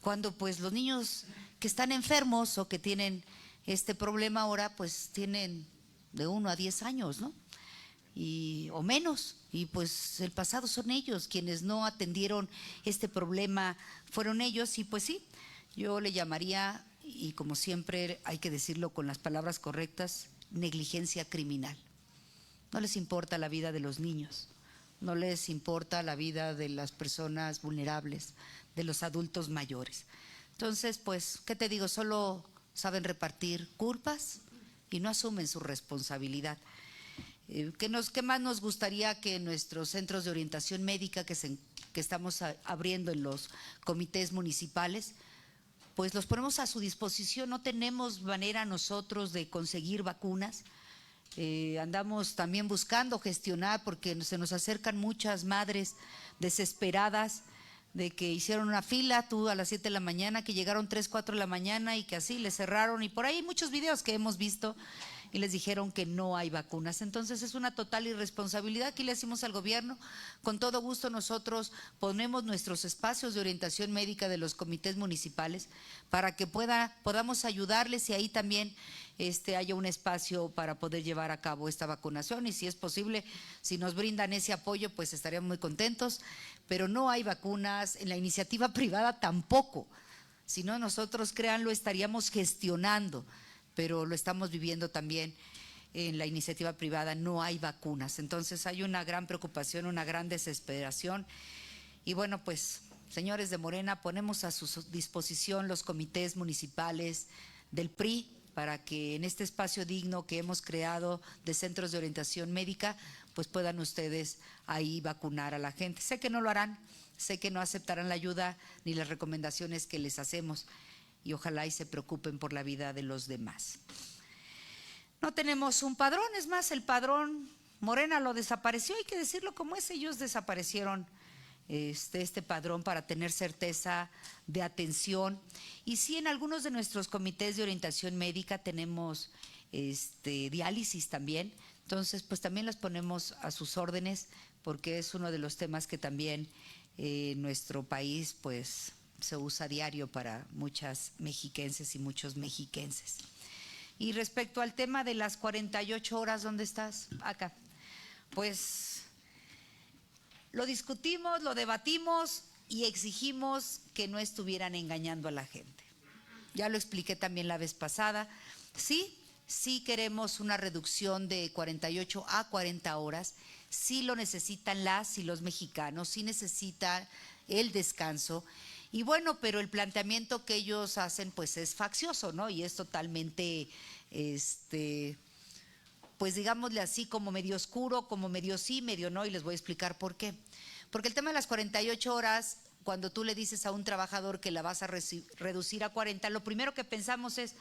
cuando pues los niños que están enfermos o que tienen este problema ahora, pues tienen de 1 a 10 años, ¿no? O menos, y pues el pasado son ellos, quienes no atendieron este problema fueron ellos, y pues sí, yo le llamaría, y como siempre hay que decirlo con las palabras correctas, negligencia criminal. No les importa la vida de los niños, no les importa la vida de las personas vulnerables, de los adultos mayores. Entonces, pues, ¿qué te digo? Solo saben repartir culpas y no asumen su responsabilidad. ¿Qué más nos gustaría que nuestros centros de orientación médica que estamos abriendo en los comités municipales, pues los ponemos a su disposición? No tenemos manera nosotros de conseguir vacunas. Andamos también buscando gestionar porque se nos acercan muchas madres desesperadas de que hicieron una fila, tú a las 7 de la mañana, que llegaron 3, 4 de la mañana y que así les cerraron, y por ahí hay muchos videos que hemos visto y les dijeron que no hay vacunas. Entonces es una total irresponsabilidad. Aquí le decimos al gobierno, con todo gusto nosotros ponemos nuestros espacios de orientación médica de los comités municipales para que podamos ayudarles y ahí también haya un espacio para poder llevar a cabo esta vacunación, y si es posible, si nos brindan ese apoyo, pues estaríamos muy contentos, pero no hay vacunas, en la iniciativa privada tampoco, si no nosotros, créanlo, estaríamos gestionando, pero lo estamos viviendo también en la iniciativa privada, no hay vacunas. Entonces hay una gran preocupación, una gran desesperación, y bueno, pues señores de Morena, ponemos a su disposición los comités municipales del PRI para que en este espacio digno que hemos creado de centros de orientación médica, pues puedan ustedes ahí vacunar a la gente. Sé que no lo harán, sé que no aceptarán la ayuda ni las recomendaciones que les hacemos, y ojalá y se preocupen por la vida de los demás. No tenemos un padrón, es más, el padrón Morena lo desapareció, hay que decirlo como es, ellos desaparecieron este padrón para tener certeza de atención. Y sí, en algunos de nuestros comités de orientación médica tenemos diálisis también, entonces pues también las ponemos a sus órdenes porque es uno de los temas que también en nuestro país pues se usa diario para muchas mexiquenses y muchos mexiquenses. Y respecto al tema de las 48 horas, ¿dónde estás? Acá. Pues lo discutimos, lo debatimos y exigimos que no estuvieran engañando a la gente. Ya lo expliqué también la vez pasada. Sí queremos una reducción de 48 a 40 horas. Sí lo necesitan las y los mexicanos, sí necesitan el descanso. Y bueno, pero el planteamiento que ellos hacen pues es faccioso, ¿no? Y es totalmente, pues digámosle así, como medio oscuro, como medio sí, medio no, y les voy a explicar por qué. Porque el tema de las 48 horas, cuando tú le dices a un trabajador que la vas a reducir a 40, lo primero que pensamos es,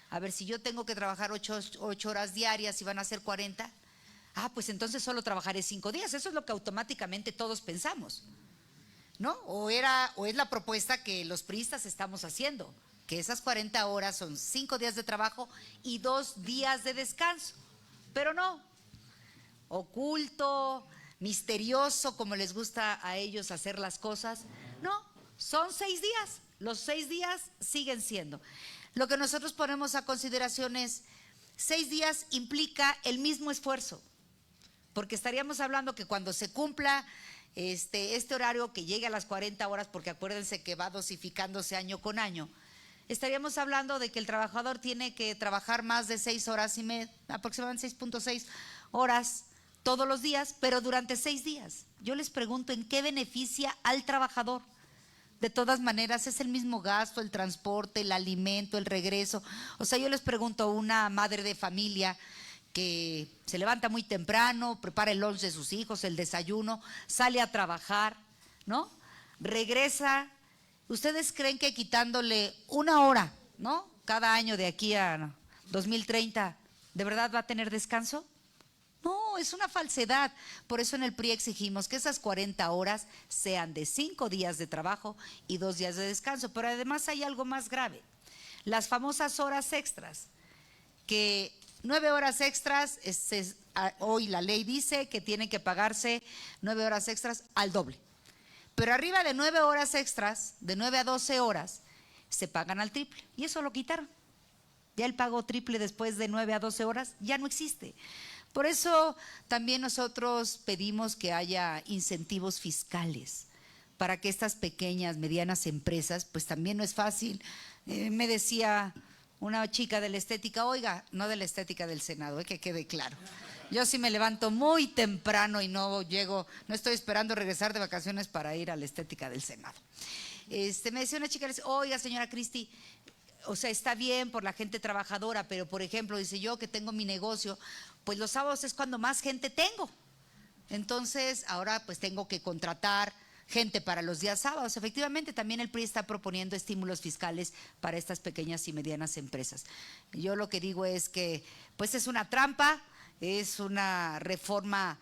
a ver, si yo tengo que trabajar 8 horas diarias y van a ser 40, pues entonces solo trabajaré 5 días. Eso es lo que automáticamente todos pensamos, ¿no? O es la propuesta que los priistas estamos haciendo, que esas 40 horas son 5 días de trabajo y 2 días de descanso. Pero no, oculto, misterioso, como les gusta a ellos hacer las cosas, no, son 6 días, los 6 días siguen siendo. Lo que nosotros ponemos a consideración es, 6 días implica el mismo esfuerzo, porque estaríamos hablando que cuando se cumpla este horario que llegue a las 40 horas, porque acuérdense que va dosificándose año con año, estaríamos hablando de que el trabajador tiene que trabajar más de 6 horas y media, aproximadamente 6.6 horas todos los días, pero durante 6 días. Yo les pregunto, ¿en qué beneficia al trabajador? De todas maneras, es el mismo gasto, el transporte, el alimento, el regreso. O sea, yo les pregunto a una madre de familia que se levanta muy temprano, prepara el lunch de sus hijos, el desayuno, sale a trabajar, ¿no? Regresa. ¿Ustedes creen que quitándole 1 hora, ¿no? Cada año de aquí a 2030, ¿de verdad va a tener descanso? No, no, es una falsedad. Por eso en el PRI exigimos que esas 40 horas sean de 5 días de trabajo y 2 días de descanso. Pero además hay algo más grave, las famosas horas extras, que 9 horas extras, hoy la ley dice que tienen que pagarse 9 horas extras al doble. Pero arriba de 9 horas extras, de 9 a 12 horas, se pagan al triple. Y eso lo quitaron. Ya el pago triple después de 9 a 12 horas ya no existe. Por eso también nosotros pedimos que haya incentivos fiscales para que estas pequeñas, medianas empresas, pues también no es fácil. Me decía una chica de la estética, oiga, no de la estética del Senado, que quede claro. Yo sí me levanto muy temprano y no estoy esperando regresar de vacaciones para ir a la estética del Senado. Me decía una chica, oiga, señora Cristi, o sea, está bien por la gente trabajadora, pero por ejemplo, dice, yo que tengo mi negocio, pues los sábados es cuando más gente tengo. Entonces, ahora pues tengo que contratar gente para los días sábados. Efectivamente, también el PRI está proponiendo estímulos fiscales para estas pequeñas y medianas empresas. Yo lo que digo es que pues es una trampa, es una reforma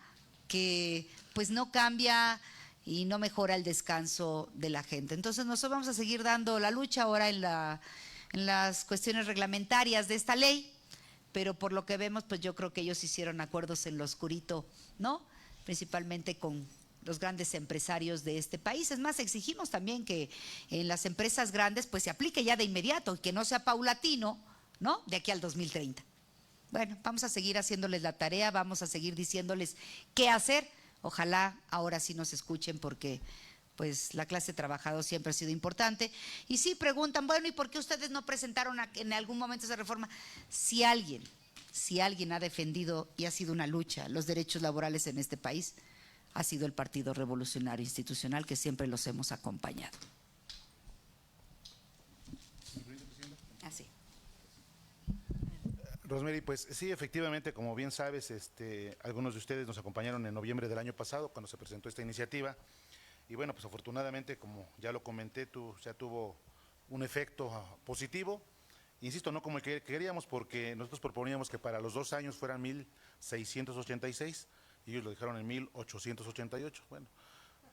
que pues no cambia y no mejora el descanso de la gente. Entonces nosotros vamos a seguir dando la lucha ahora en las cuestiones reglamentarias de esta ley, pero por lo que vemos, pues yo creo que ellos hicieron acuerdos en lo oscurito, ¿no? Principalmente con los grandes empresarios de este país. Es más, exigimos también que en las empresas grandes pues se aplique ya de inmediato y que no sea paulatino, ¿no? De aquí al 2030. Bueno, vamos a seguir haciéndoles la tarea, vamos a seguir diciéndoles qué hacer. Ojalá ahora sí nos escuchen porque pues la clase trabajadora siempre ha sido importante. Y sí preguntan, bueno, ¿y por qué ustedes no presentaron en algún momento esa reforma? Si alguien ha defendido y ha sido una lucha los derechos laborales en este país, ha sido el Partido Revolucionario Institucional, que siempre los hemos acompañado. Así. Rosemary, pues sí, efectivamente, como bien sabes, algunos de ustedes nos acompañaron en noviembre del año pasado cuando se presentó esta iniciativa y bueno, pues afortunadamente, como ya lo comenté, tuvo un efecto positivo, insisto, no como el que queríamos, porque nosotros proponíamos que para los 2 años fueran 1,686 y ellos lo dejaron en 1,888, bueno,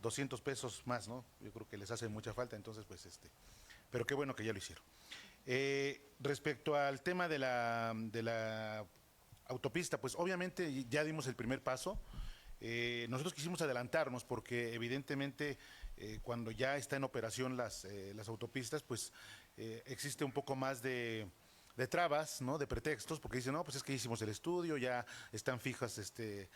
200 pesos más, ¿no? Yo creo que les hace mucha falta, entonces pues pero qué bueno que ya lo hicieron. Respecto al tema de la autopista, pues obviamente ya dimos el primer paso. Nosotros quisimos adelantarnos porque evidentemente cuando ya está en operación las autopistas, pues existe un poco más de trabas, ¿no? De pretextos, porque dicen, no, pues es que hicimos el estudio, ya están fijas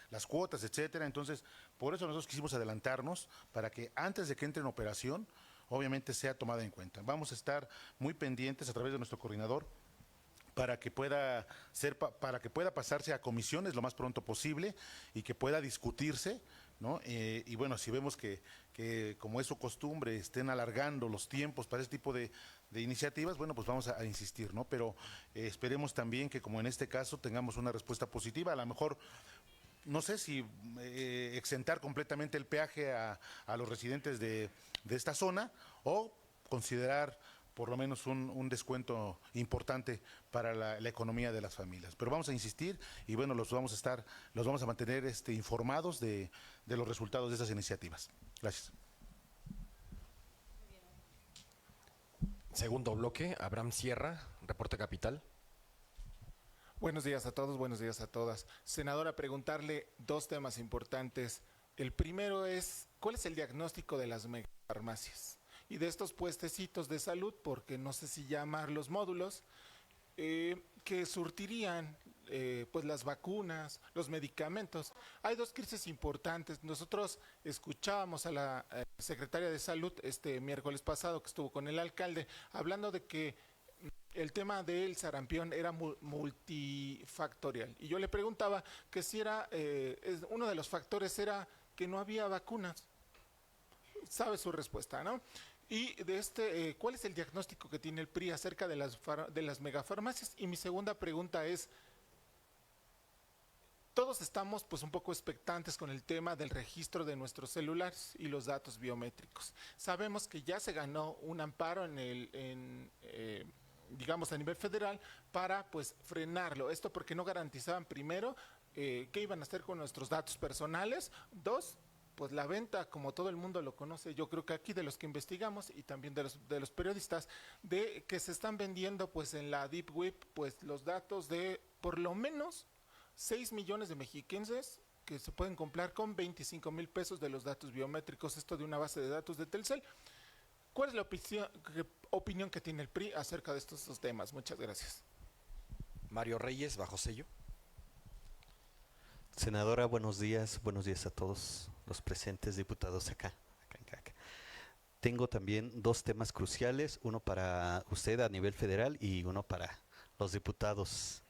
las cuotas, etcétera. Entonces, por eso nosotros quisimos adelantarnos para que antes de que entre en operación, obviamente sea tomada en cuenta. Vamos a estar muy pendientes a través de nuestro coordinador para que pueda pasarse a comisiones lo más pronto posible y que pueda discutirse, ¿no? Y bueno, si vemos que como es su costumbre, estén alargando los tiempos para este tipo de iniciativas, bueno, pues vamos a insistir, ¿no? Pero esperemos también que, como en este caso, tengamos una respuesta positiva. A lo mejor no sé si exentar completamente el peaje a los residentes de esta zona o considerar por lo menos un descuento importante para la economía de las familias. Pero vamos a insistir y bueno, los vamos a mantener informados de los resultados de esas iniciativas. Gracias. Segundo bloque, Abraham Sierra, Reporte Capital. Buenos días a todos, buenos días a todas. Senadora, preguntarle 2 temas importantes. El primero es, ¿cuál es el diagnóstico de las megafarmacias y de estos puestecitos de salud, porque no sé si llamarlos módulos, que surtirían pues las vacunas, los medicamentos? Hay 2 crisis importantes. Nosotros escuchábamos a la secretaria de Salud este miércoles pasado, que estuvo con el alcalde, hablando de que el tema del sarampión era multifactorial. Y yo le preguntaba que si uno de los factores era que no había vacunas. Sabe su respuesta, ¿no? Y ¿cuál es el diagnóstico que tiene el PRI acerca de las megafarmacias? Y mi segunda pregunta es, todos estamos pues un poco expectantes con el tema del registro de nuestros celulares y los datos biométricos. Sabemos que ya se ganó un amparo digamos a nivel federal para pues frenarlo. Esto porque no garantizaban primero qué iban a hacer con nuestros datos personales. Dos, pues la venta, como todo el mundo lo conoce, yo creo que aquí de los que investigamos y también de los periodistas, de que se están vendiendo pues en la Deep Web pues los datos de por lo menos 6 millones de mexiquenses que se pueden comprar con 25,000 pesos de los datos biométricos, esto de una base de datos de Telcel. ¿Cuál es la opinión que tiene el PRI acerca de estos dos temas? Muchas gracias. Mario Reyes, bajo sello. Senadora, buenos días a todos los presentes diputados acá. Tengo también dos temas cruciales, uno para usted a nivel federal y uno para los diputados.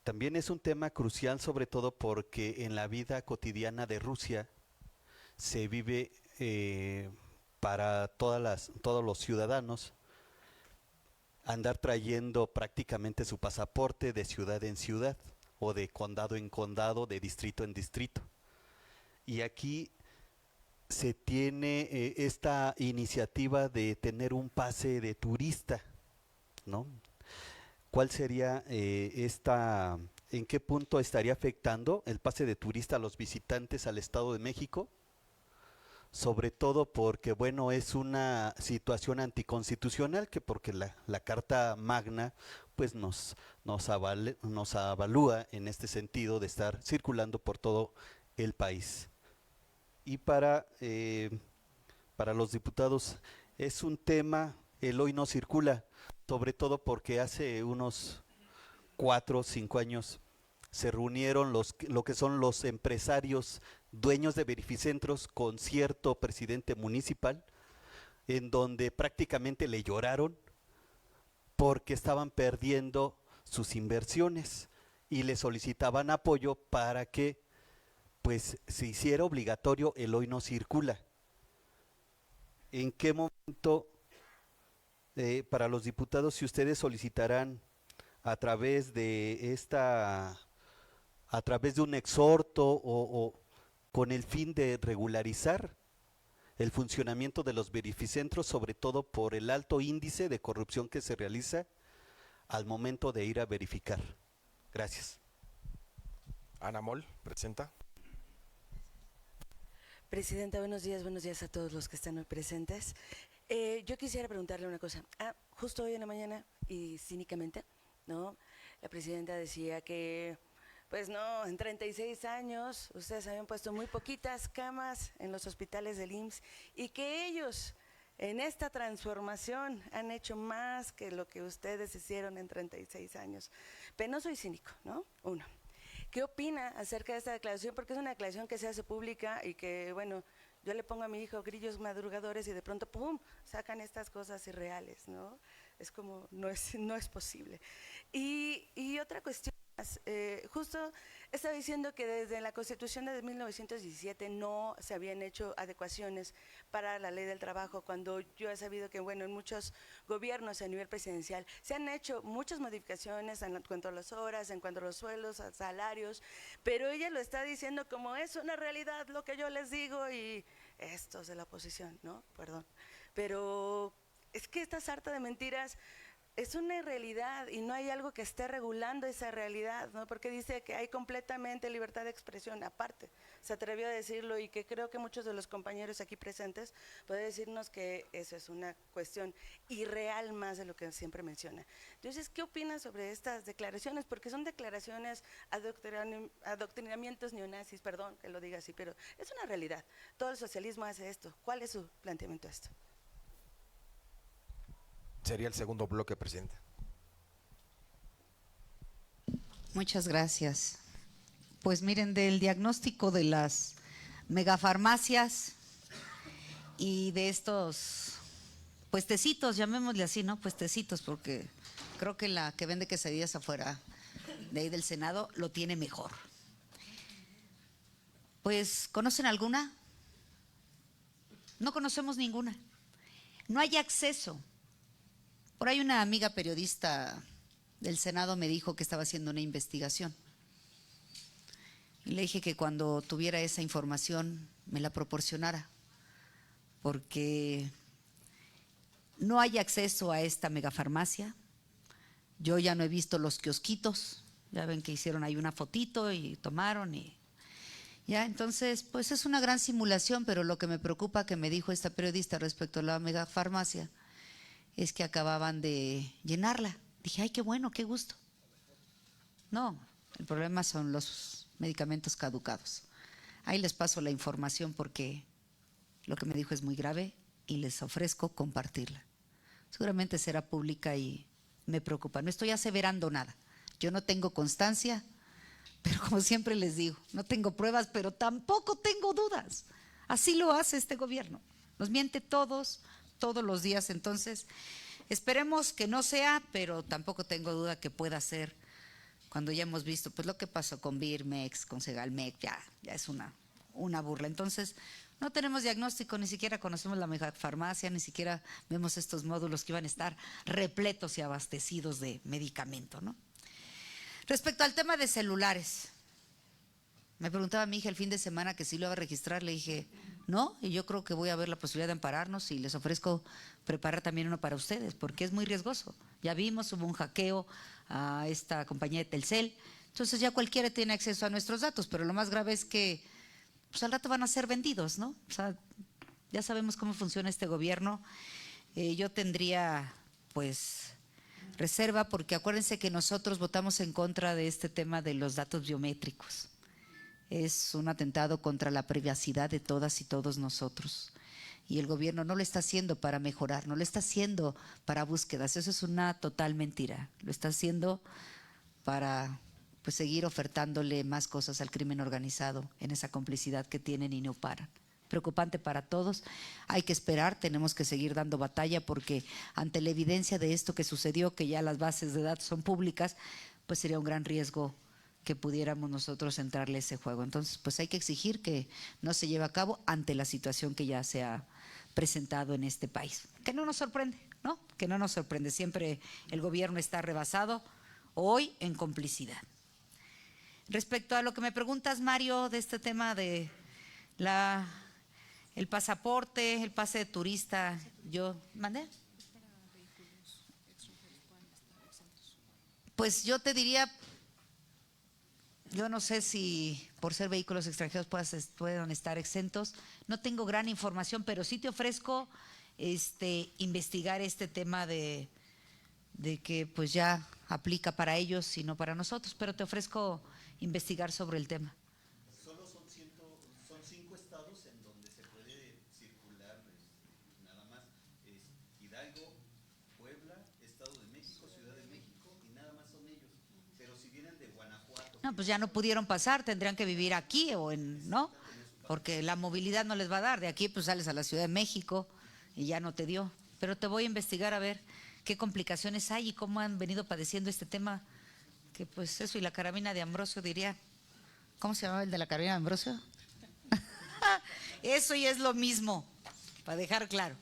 También es un tema crucial, sobre todo porque en la vida cotidiana de Rusia se vive para todos los ciudadanos andar trayendo prácticamente su pasaporte de ciudad en ciudad o de condado en condado, de distrito en distrito. Y aquí se tiene esta iniciativa de tener un pase de turista, ¿no? ¿Cuál sería en qué punto estaría afectando el pase de turista a los visitantes al Estado de México? Sobre todo porque, bueno, es una situación anticonstitucional, que porque la Carta Magna pues nos avalúa en este sentido de estar circulando por todo el país. Y para los diputados es un tema, el hoy no circula, sobre todo porque hace unos 4 o 5 años se reunieron lo que son los empresarios dueños de verificentros con cierto presidente municipal, en donde prácticamente le lloraron porque estaban perdiendo sus inversiones y le solicitaban apoyo para que pues se hiciera obligatorio el hoy no circula. ¿En qué momento para los diputados, si ustedes solicitarán a través de un exhorto o con el fin de regularizar el funcionamiento de los verificentros, sobre todo por el alto índice de corrupción que se realiza al momento de ir a verificar? Gracias. Ana Mol, presenta. Presidenta, buenos días a todos los que están hoy presentes. Yo quisiera preguntarle una cosa. Justo hoy en la mañana, y cínicamente, ¿no? La presidenta decía que, pues no, en 36 años ustedes habían puesto muy poquitas camas en los hospitales del IMSS y que ellos en esta transformación han hecho más que lo que ustedes hicieron en 36 años. Penoso y cínico, ¿no? Uno. ¿Qué opina acerca de esta declaración? Porque es una declaración que se hace pública y que, bueno, yo le pongo a mi hijo grillos madrugadores y de pronto, ¡pum!, sacan estas cosas irreales, ¿no? Es como, no es posible. Y otra cuestión, justo estaba diciendo que desde la Constitución de 1917 no se habían hecho adecuaciones para la ley del trabajo, cuando yo he sabido que, bueno, en muchos gobiernos a nivel presidencial se han hecho muchas modificaciones en cuanto a las horas, en cuanto a los sueldos, a salarios, pero ella lo está diciendo como es una realidad lo que yo les digo y estos de la oposición, ¿no? Perdón. Pero es que esta sarta de mentiras es una irrealidad y no hay algo que esté regulando esa realidad, ¿no? Porque dice que hay completamente libertad de expresión, aparte, se atrevió a decirlo y que creo que muchos de los compañeros aquí presentes pueden decirnos que eso es una cuestión irreal más de lo que siempre menciona. Entonces, ¿qué opinas sobre estas declaraciones? Porque son declaraciones, adoctrinamientos neonazis, perdón que lo diga así, pero es una realidad. Todo el socialismo hace esto. ¿Cuál es su planteamiento a esto? Sería el segundo bloque, presidenta. Muchas gracias. Pues miren, del diagnóstico de las megafarmacias y de estos puestecitos, llamémosle así, ¿no? Puestecitos, porque creo que la que vende quesadillas afuera de ahí del Senado lo tiene mejor. Pues, ¿conocen alguna? No conocemos ninguna. No hay acceso. Por ahí una amiga periodista del Senado me dijo que estaba haciendo una investigación. Y le dije que cuando tuviera esa información me la proporcionara, porque no hay acceso a esta megafarmacia. Yo ya no he visto los kiosquitos, Ya ven que hicieron ahí una fotito y tomaron y ya, entonces, pues es una gran simulación, pero lo que me preocupa que me dijo esta periodista respecto a la megafarmacia es que acababan de llenarla. Dije, ay, qué bueno, qué gusto. No, el problema son los medicamentos caducados. Ahí les paso la información porque lo que me dijo es muy grave y les ofrezco compartirla. Seguramente será pública y me preocupa. No estoy aseverando nada. Yo no tengo constancia, pero como siempre les digo, no tengo pruebas, pero tampoco tengo dudas. Así lo hace este gobierno. Nos miente todos los días. Entonces, esperemos que no sea, pero tampoco tengo duda que pueda ser. Cuando ya hemos visto pues lo que pasó con Birmex, con Segalmex, ya es una burla. Entonces, no tenemos diagnóstico, ni siquiera conocemos la megafarmacia, ni siquiera vemos estos módulos que iban a estar repletos y abastecidos de medicamento, ¿no? Respecto al tema de celulares, me preguntaba mi hija el fin de semana que si lo iba a registrar, le dije, no, y yo creo que voy a ver la posibilidad de ampararnos y les ofrezco preparar también uno para ustedes, porque es muy riesgoso. Ya vimos, hubo un hackeo a esta compañía de Telcel, entonces ya cualquiera tiene acceso a nuestros datos, pero lo más grave es que pues al rato van a ser vendidos, ¿no? O sea, ya sabemos cómo funciona este gobierno. Yo tendría, pues, reserva, porque acuérdense que nosotros votamos en contra de este tema de los datos biométricos. Es un atentado contra la privacidad de todas y todos nosotros. Y el gobierno no lo está haciendo para mejorar, no lo está haciendo para búsquedas. Eso es una total mentira. Lo está haciendo para pues seguir ofertándole más cosas al crimen organizado en esa complicidad que tienen y no paran. Preocupante para todos. Hay que esperar, tenemos que seguir dando batalla porque ante la evidencia de esto que sucedió, que ya las bases de datos son públicas, pues sería un gran riesgo que pudiéramos nosotros entrarle a ese juego. Entonces, pues hay que exigir que no se lleve a cabo ante la situación que ya se ha presentado en este país. Que no nos sorprende, ¿no? Que no nos sorprende. Siempre el gobierno está rebasado, hoy en complicidad. Respecto a lo que me preguntas, Mario, de este tema de el pasaporte, el pase de turista, yo mandé. Pues yo te diría, yo no sé si por ser vehículos extranjeros puedan estar exentos. No tengo gran información, pero sí te ofrezco investigar este tema de que pues ya aplica para ellos y no para nosotros, pero te ofrezco investigar sobre el tema. Solo son 5 estados en donde se puede circular nada más. Hidalgo, Puebla, Estado de México, Ciudad de México y nada más son ellos. Pero si vienen de Guanajuato… No, pues ya no pudieron pasar, tendrían que vivir aquí ¿no? Porque la movilidad no les va a dar. De aquí pues sales a la Ciudad de México y ya no te dio. Pero te voy a investigar a ver qué complicaciones hay y cómo han venido padeciendo este tema. Que pues eso y la carabina de Ambrosio diría, ¿cómo se llamaba el de la carabina de Ambrosio? Eso y es lo mismo, para dejar claro.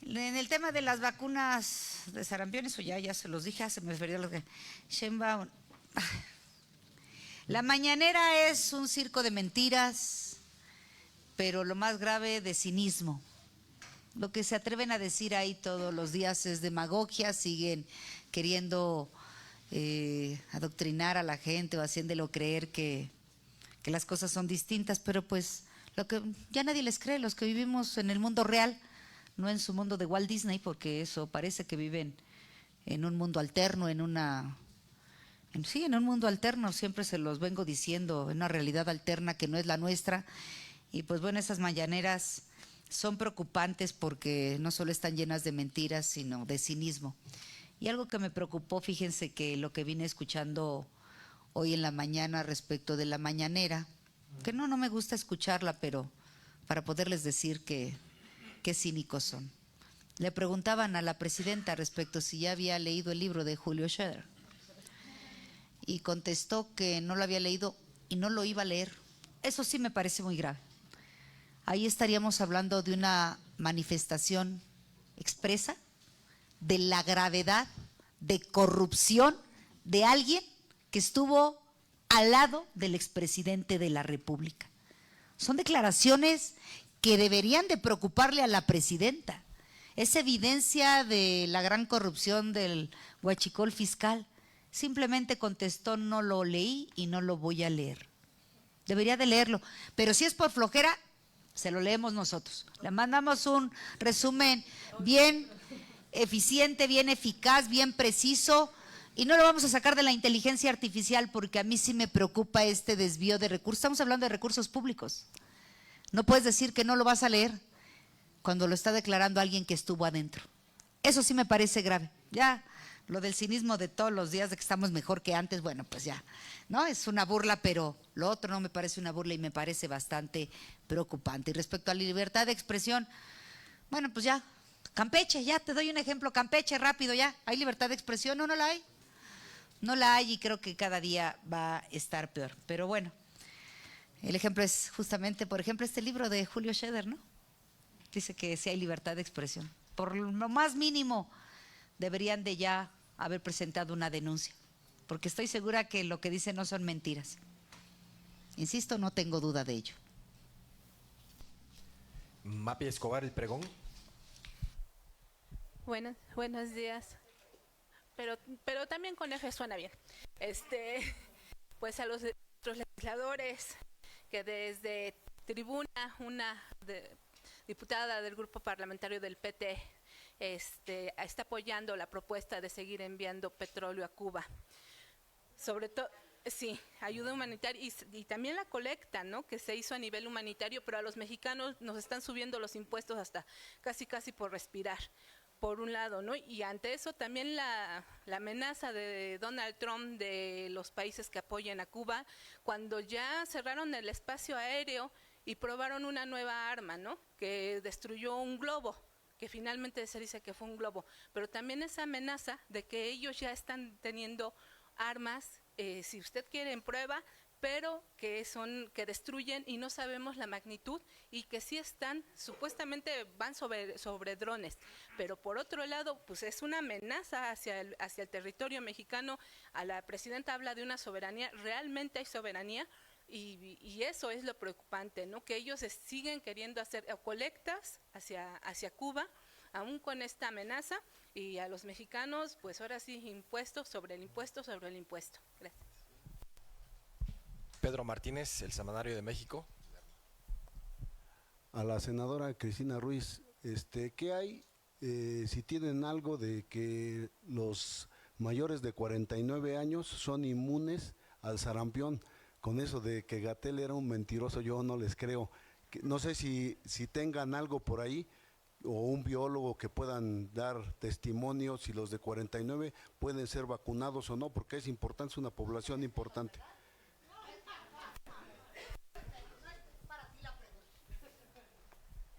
En el tema de las vacunas de sarampión, eso ya se los dije, se me refirió a lo que… Sheinbaum, la mañanera es un circo de mentiras, pero lo más grave de cinismo. Lo que se atreven a decir ahí todos los días es demagogia, siguen queriendo adoctrinar a la gente o haciéndolo creer que las cosas son distintas, pero pues lo que ya nadie les cree, los que vivimos en el mundo real, no en su mundo de Walt Disney, porque eso parece que viven en un mundo alterno, en un mundo alterno, siempre se los vengo diciendo, en una realidad alterna que no es la nuestra. Y pues bueno, esas mañaneras son preocupantes porque no solo están llenas de mentiras, sino de cinismo. Y algo que me preocupó, fíjense que lo que vine escuchando hoy en la mañana respecto de la mañanera, que no me gusta escucarla, pero para poderles decir qué cínicos son. Le preguntaban a la presidenta respecto si ya había leído el libro de Julio Scherer y contestó que no lo había leído y no lo iba a leer. Eso sí me parece muy grave. Ahí estaríamos hablando de una manifestación expresa de la gravedad de corrupción de alguien que estuvo al lado del expresidente de la República. Son declaraciones que deberían de preocuparle a la presidenta. Es evidencia de la gran corrupción del huachicol fiscal. simplemente contestó no lo leí y no lo voy a leer. Debería de leerlo, pero si es por flojera, se lo leemos nosotros. Le mandamos un resumen bien eficiente, bien eficaz, bien preciso, y no lo vamos a sacar de la inteligencia artificial porque a mí sí me preocupa este desvío de recursos. Estamos hablando de recursos públicos. No puedes decir que no lo vas a leer cuando lo está declarando alguien que estuvo adentro. Eso sí me parece grave. Ya, lo del cinismo de todos los días de que estamos mejor que antes, bueno, pues ya, ¿no? Es una burla, pero lo otro no me parece una burla y me parece bastante preocupante. Y respecto a la libertad de expresión, bueno, pues ya, Campeche, ya te doy un ejemplo, Campeche, rápido ya, ¿hay libertad de expresión o no la hay? No la hay y creo que cada día va a estar peor. Pero bueno, el ejemplo es justamente, por ejemplo, este libro de Julio Scherer, ¿no? Dice que sí hay libertad de expresión. Por lo más mínimo deberían de ya haber presentado una denuncia, porque estoy segura que lo que dicen no son mentiras. Insisto, no tengo duda de ello. Mapi Escobar, El Pregón. Buenos días. Pero también con F suena bien. Pues a los legisladores que desde tribuna, una diputada del grupo parlamentario del PT está apoyando la propuesta de seguir enviando petróleo a Cuba. Sobre todo, sí, ayuda humanitaria y también la colecta, ¿no? Que se hizo a nivel humanitario, pero a los mexicanos nos están subiendo los impuestos hasta casi por respirar, por un lado, ¿no? Y ante eso también la amenaza de Donald Trump de los países que apoyan a Cuba, cuando ya cerraron el espacio aéreo y probaron una nueva arma, ¿no? Que destruyó un globo, que finalmente se dice que fue un globo, pero también esa amenaza de que ellos ya están teniendo armas, si usted quiere en prueba, pero que destruyen y no sabemos la magnitud y que sí están, supuestamente van sobre drones, pero por otro lado, pues es una amenaza hacia el territorio mexicano. A la presidenta habla de una soberanía, realmente hay soberanía. Y eso es lo preocupante, ¿no? Que ellos siguen queriendo hacer colectas hacia Cuba, aún con esta amenaza, y a los mexicanos, pues ahora sí, impuestos sobre el impuesto sobre el impuesto. Gracias. Pedro Martínez, El Semanario de México. A la senadora Cristina Ruiz, ¿qué hay si tienen algo de que los mayores de 49 años son inmunes al sarampión? Con eso de que Gatell era un mentiroso, yo no les creo. No sé si tengan algo por ahí o un biólogo que puedan dar testimonio si los de 49 pueden ser vacunados o no, porque es importante, es una población importante.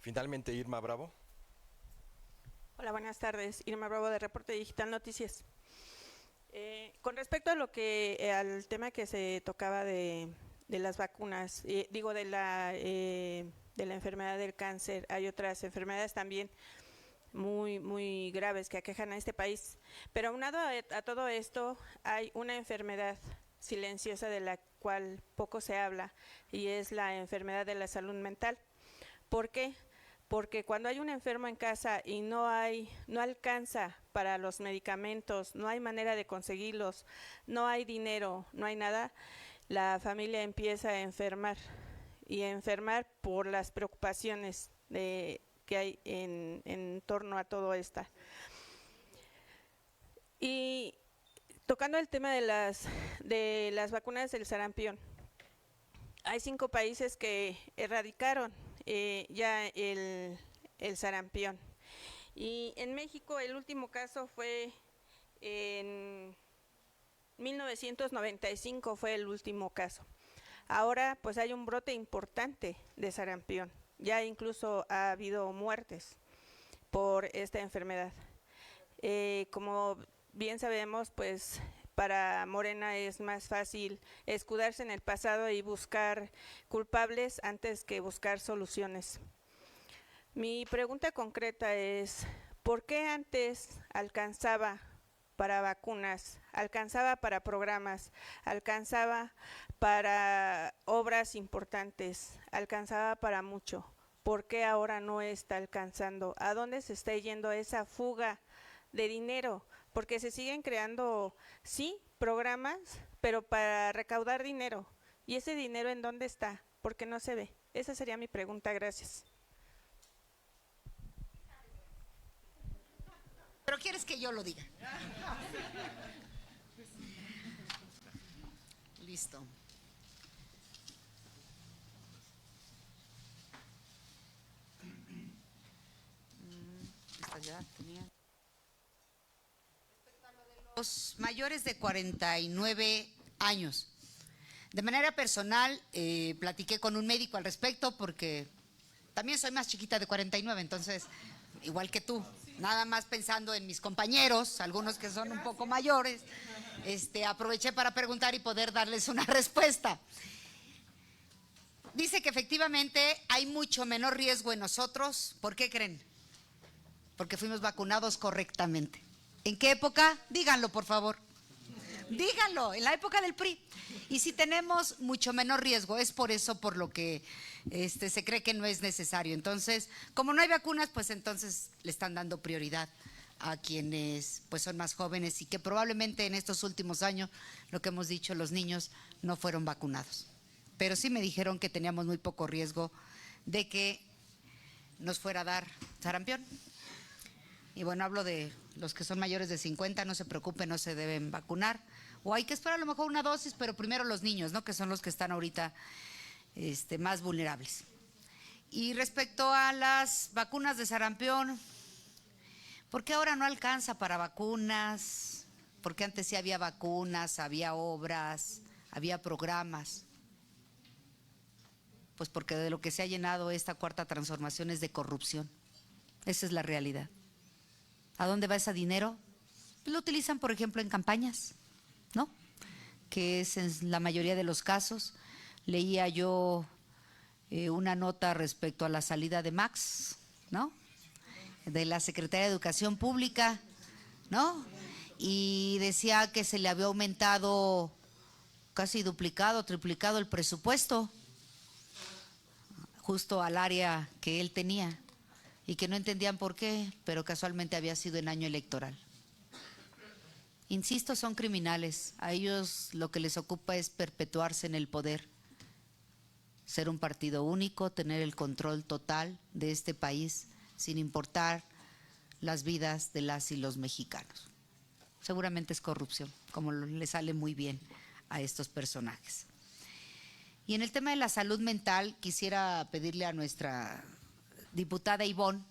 Finalmente, Irma Bravo. Hola, buenas tardes. Irma Bravo de Reporte Digital Noticias. Con respecto a al tema que se tocaba de las vacunas, de la enfermedad del cáncer, hay otras enfermedades también muy graves que aquejan a este país. Pero aunado a todo esto, hay una enfermedad silenciosa de la cual poco se habla y es la enfermedad de la salud mental. ¿Por qué? Porque cuando hay un enfermo en casa y no alcanza para los medicamentos, no hay manera de conseguirlos, no hay dinero, no hay nada, la familia empieza a enfermar y a enfermar por las preocupaciones que hay en torno a todo esto. Y tocando el tema de las vacunas del sarampión, hay 5 países que erradicaron ya el sarampión. Y en México el último caso fue en 1995, fue el último caso. Ahora pues hay un brote importante de sarampión. Ya incluso ha habido muertes por esta enfermedad. Como bien sabemos, pues para Morena es más fácil escudarse en el pasado y buscar culpables antes que buscar soluciones. Mi pregunta concreta es, ¿por qué antes alcanzaba para vacunas, alcanzaba para programas, alcanzaba para obras importantes, alcanzaba para mucho? ¿Por qué ahora no está alcanzando? ¿A dónde se está yendo esa fuga de dinero? Porque se siguen creando, sí, programas, pero para recaudar dinero. ¿Y ese dinero en dónde está? Porque no se ve. Esa sería mi pregunta. Gracias. ¿Pero quieres que yo lo diga? Listo. Esta ya tenía. Los mayores de 49 años. De manera personal, platiqué con un médico al respecto porque también soy más chiquita de 49, entonces, igual que tú, nada más pensando en mis compañeros, algunos que son un poco mayores, aproveché para preguntar y poder darles una respuesta. Dice que efectivamente hay mucho menor riesgo en nosotros. ¿Por qué creen? Porque fuimos vacunados correctamente. ¿En qué época? Díganlo, por favor. Díganlo, en la época del PRI. Y si tenemos mucho menor riesgo, es por eso por lo que se cree que no es necesario. Entonces, como no hay vacunas, pues entonces le están dando prioridad a quienes pues son más jóvenes y que probablemente en estos últimos años, lo que hemos dicho, los niños no fueron vacunados. Pero sí me dijeron que teníamos muy poco riesgo de que nos fuera a dar sarampión. Y bueno, hablo de los que son mayores de 50, no se preocupen, no se deben vacunar. O hay que esperar a lo mejor una dosis, pero primero los niños, ¿no? Que son los que están ahorita más vulnerables. Y respecto a las vacunas de sarampión, ¿por qué ahora no alcanza para vacunas? Porque antes sí había vacunas, había obras, había programas. Pues porque de lo que se ha llenado esta cuarta transformación es de corrupción. Esa es la realidad. ¿A dónde va ese dinero? Lo utilizan, por ejemplo, en campañas, ¿no? Que es en la mayoría de los casos. Leía yo una nota respecto a la salida de Max, ¿no? De la Secretaría de Educación Pública, ¿no? Y decía que se le había aumentado, casi duplicado, triplicado el presupuesto, justo al área que él tenía. Y que no entendían por qué, pero casualmente había sido en año electoral. Insisto, son criminales. A ellos lo que les ocupa es perpetuarse en el poder, ser un partido único, tener el control total de este país, sin importar las vidas de las y los mexicanos. Seguramente es corrupción, como le sale muy bien a estos personajes. Y en el tema de la salud mental, quisiera pedirle a nuestra diputada Ivonne,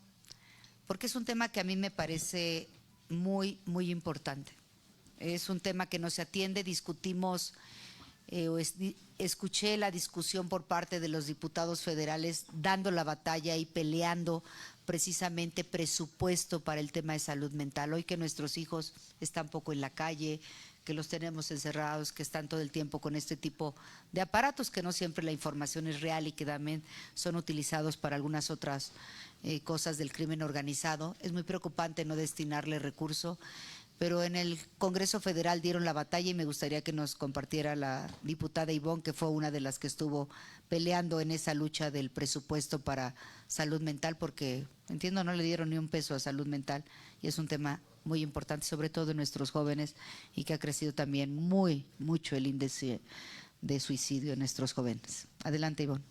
porque es un tema que a mí me parece muy, muy importante. Es un tema que no se atiende, discutimos, escuché la discusión por parte de los diputados federales dando la batalla y peleando precisamente presupuesto para el tema de salud mental. Hoy que nuestros hijos están poco en la calle, que los tenemos encerrados, que están todo el tiempo con este tipo de aparatos, que no siempre la información es real y que también son utilizados para algunas otras cosas del crimen organizado. Es muy preocupante no destinarle recurso, pero en el Congreso Federal dieron la batalla y me gustaría que nos compartiera la diputada Ivonne, que fue una de las que estuvo peleando en esa lucha del presupuesto para salud mental, porque entiendo no le dieron ni un peso a salud mental y es un tema muy importante, sobre todo en nuestros jóvenes, y que ha crecido también mucho el índice de suicidio en nuestros jóvenes. Adelante, Ivonne.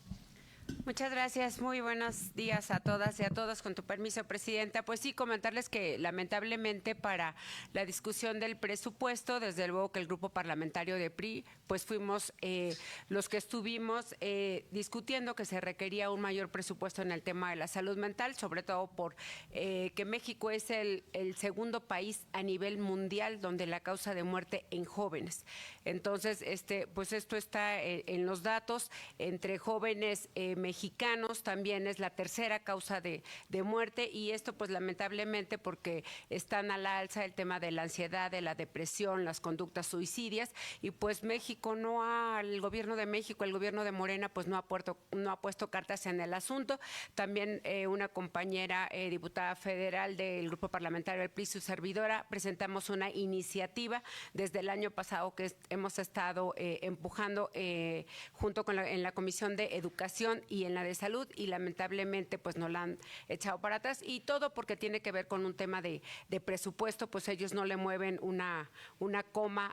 Muchas gracias, muy buenos días a todas y a todos. Con tu permiso, Presidenta, pues sí, comentarles que lamentablemente para la discusión del presupuesto, desde luego que el grupo parlamentario de PRI, pues fuimos los que estuvimos discutiendo que se requería un mayor presupuesto en el tema de la salud mental, sobre todo por que México es el segundo país a nivel mundial donde la causa de muerte en jóvenes. Entonces, pues esto está en los datos, entre jóvenes mexicanos también es la tercera causa de muerte, y esto pues lamentablemente porque están a la alza el tema de la ansiedad, de la depresión, las conductas suicidias, y pues el gobierno de México, el gobierno de Morena pues no ha puesto cartas en el asunto. También una compañera diputada federal del grupo parlamentario del PRI, su servidora, presentamos una iniciativa desde el año pasado que hemos estado empujando junto con en la Comisión de Educación, y en la de salud, y lamentablemente pues no la han echado para atrás, y todo porque tiene que ver con un tema de presupuesto, pues ellos no le mueven una coma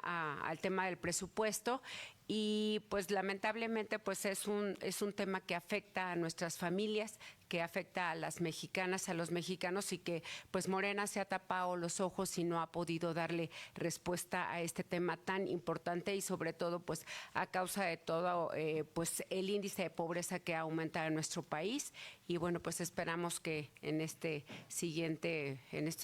al tema del presupuesto, y pues lamentablemente pues es un tema que afecta a nuestras familias, que afecta a las mexicanas, a los mexicanos, y que pues Morena se ha tapado los ojos y no ha podido darle respuesta a este tema tan importante, y sobre todo pues a causa de todo pues el índice de pobreza que ha aumentado en nuestro país. Y bueno, pues esperamos que en estos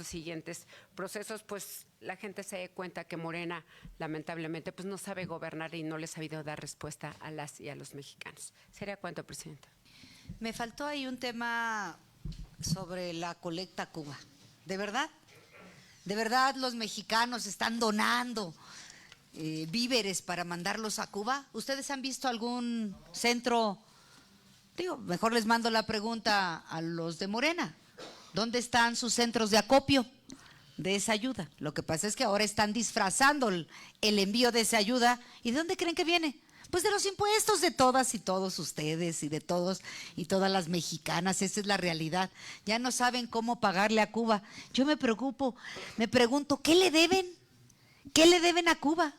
siguientes procesos pues la gente se dé cuenta que Morena lamentablemente pues no sabe gobernar y no les ha sabido dar respuesta a las y a los mexicanos. ¿Sería cuánto, Presidenta? Me faltó ahí un tema sobre la colecta a Cuba. ¿De verdad? ¿De verdad los mexicanos están donando víveres para mandarlos a Cuba? ¿Ustedes han visto algún centro? Digo, mejor les mando la pregunta a los de Morena. ¿Dónde están sus centros de acopio de esa ayuda? Lo que pasa es que ahora están disfrazando el envío de esa ayuda. ¿Y de dónde creen que viene? Pues de los impuestos de todas y todos ustedes y de todos y todas las mexicanas. Esa es la realidad. Ya no saben cómo pagarle a Cuba. Yo me preocupo, me pregunto, ¿qué le deben? ¿Qué le deben a Cuba?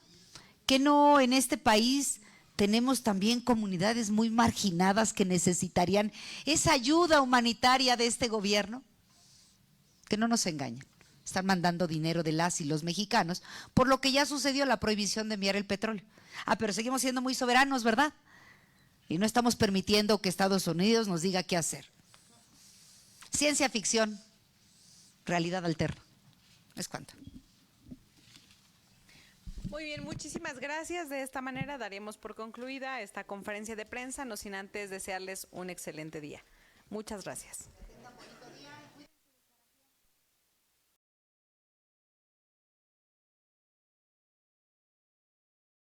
¿Que no en este país tenemos también comunidades muy marginadas que necesitarían esa ayuda humanitaria de este gobierno? Que no nos engañen. Están mandando dinero de las y los mexicanos, por lo que ya sucedió la prohibición de enviar el petróleo. Pero seguimos siendo muy soberanos, ¿verdad? Y no estamos permitiendo que Estados Unidos nos diga qué hacer. Ciencia ficción, realidad alterna. Es cuanto. Muy bien, muchísimas gracias. De esta manera daremos por concluida esta conferencia de prensa, no sin antes desearles un excelente día. Muchas gracias.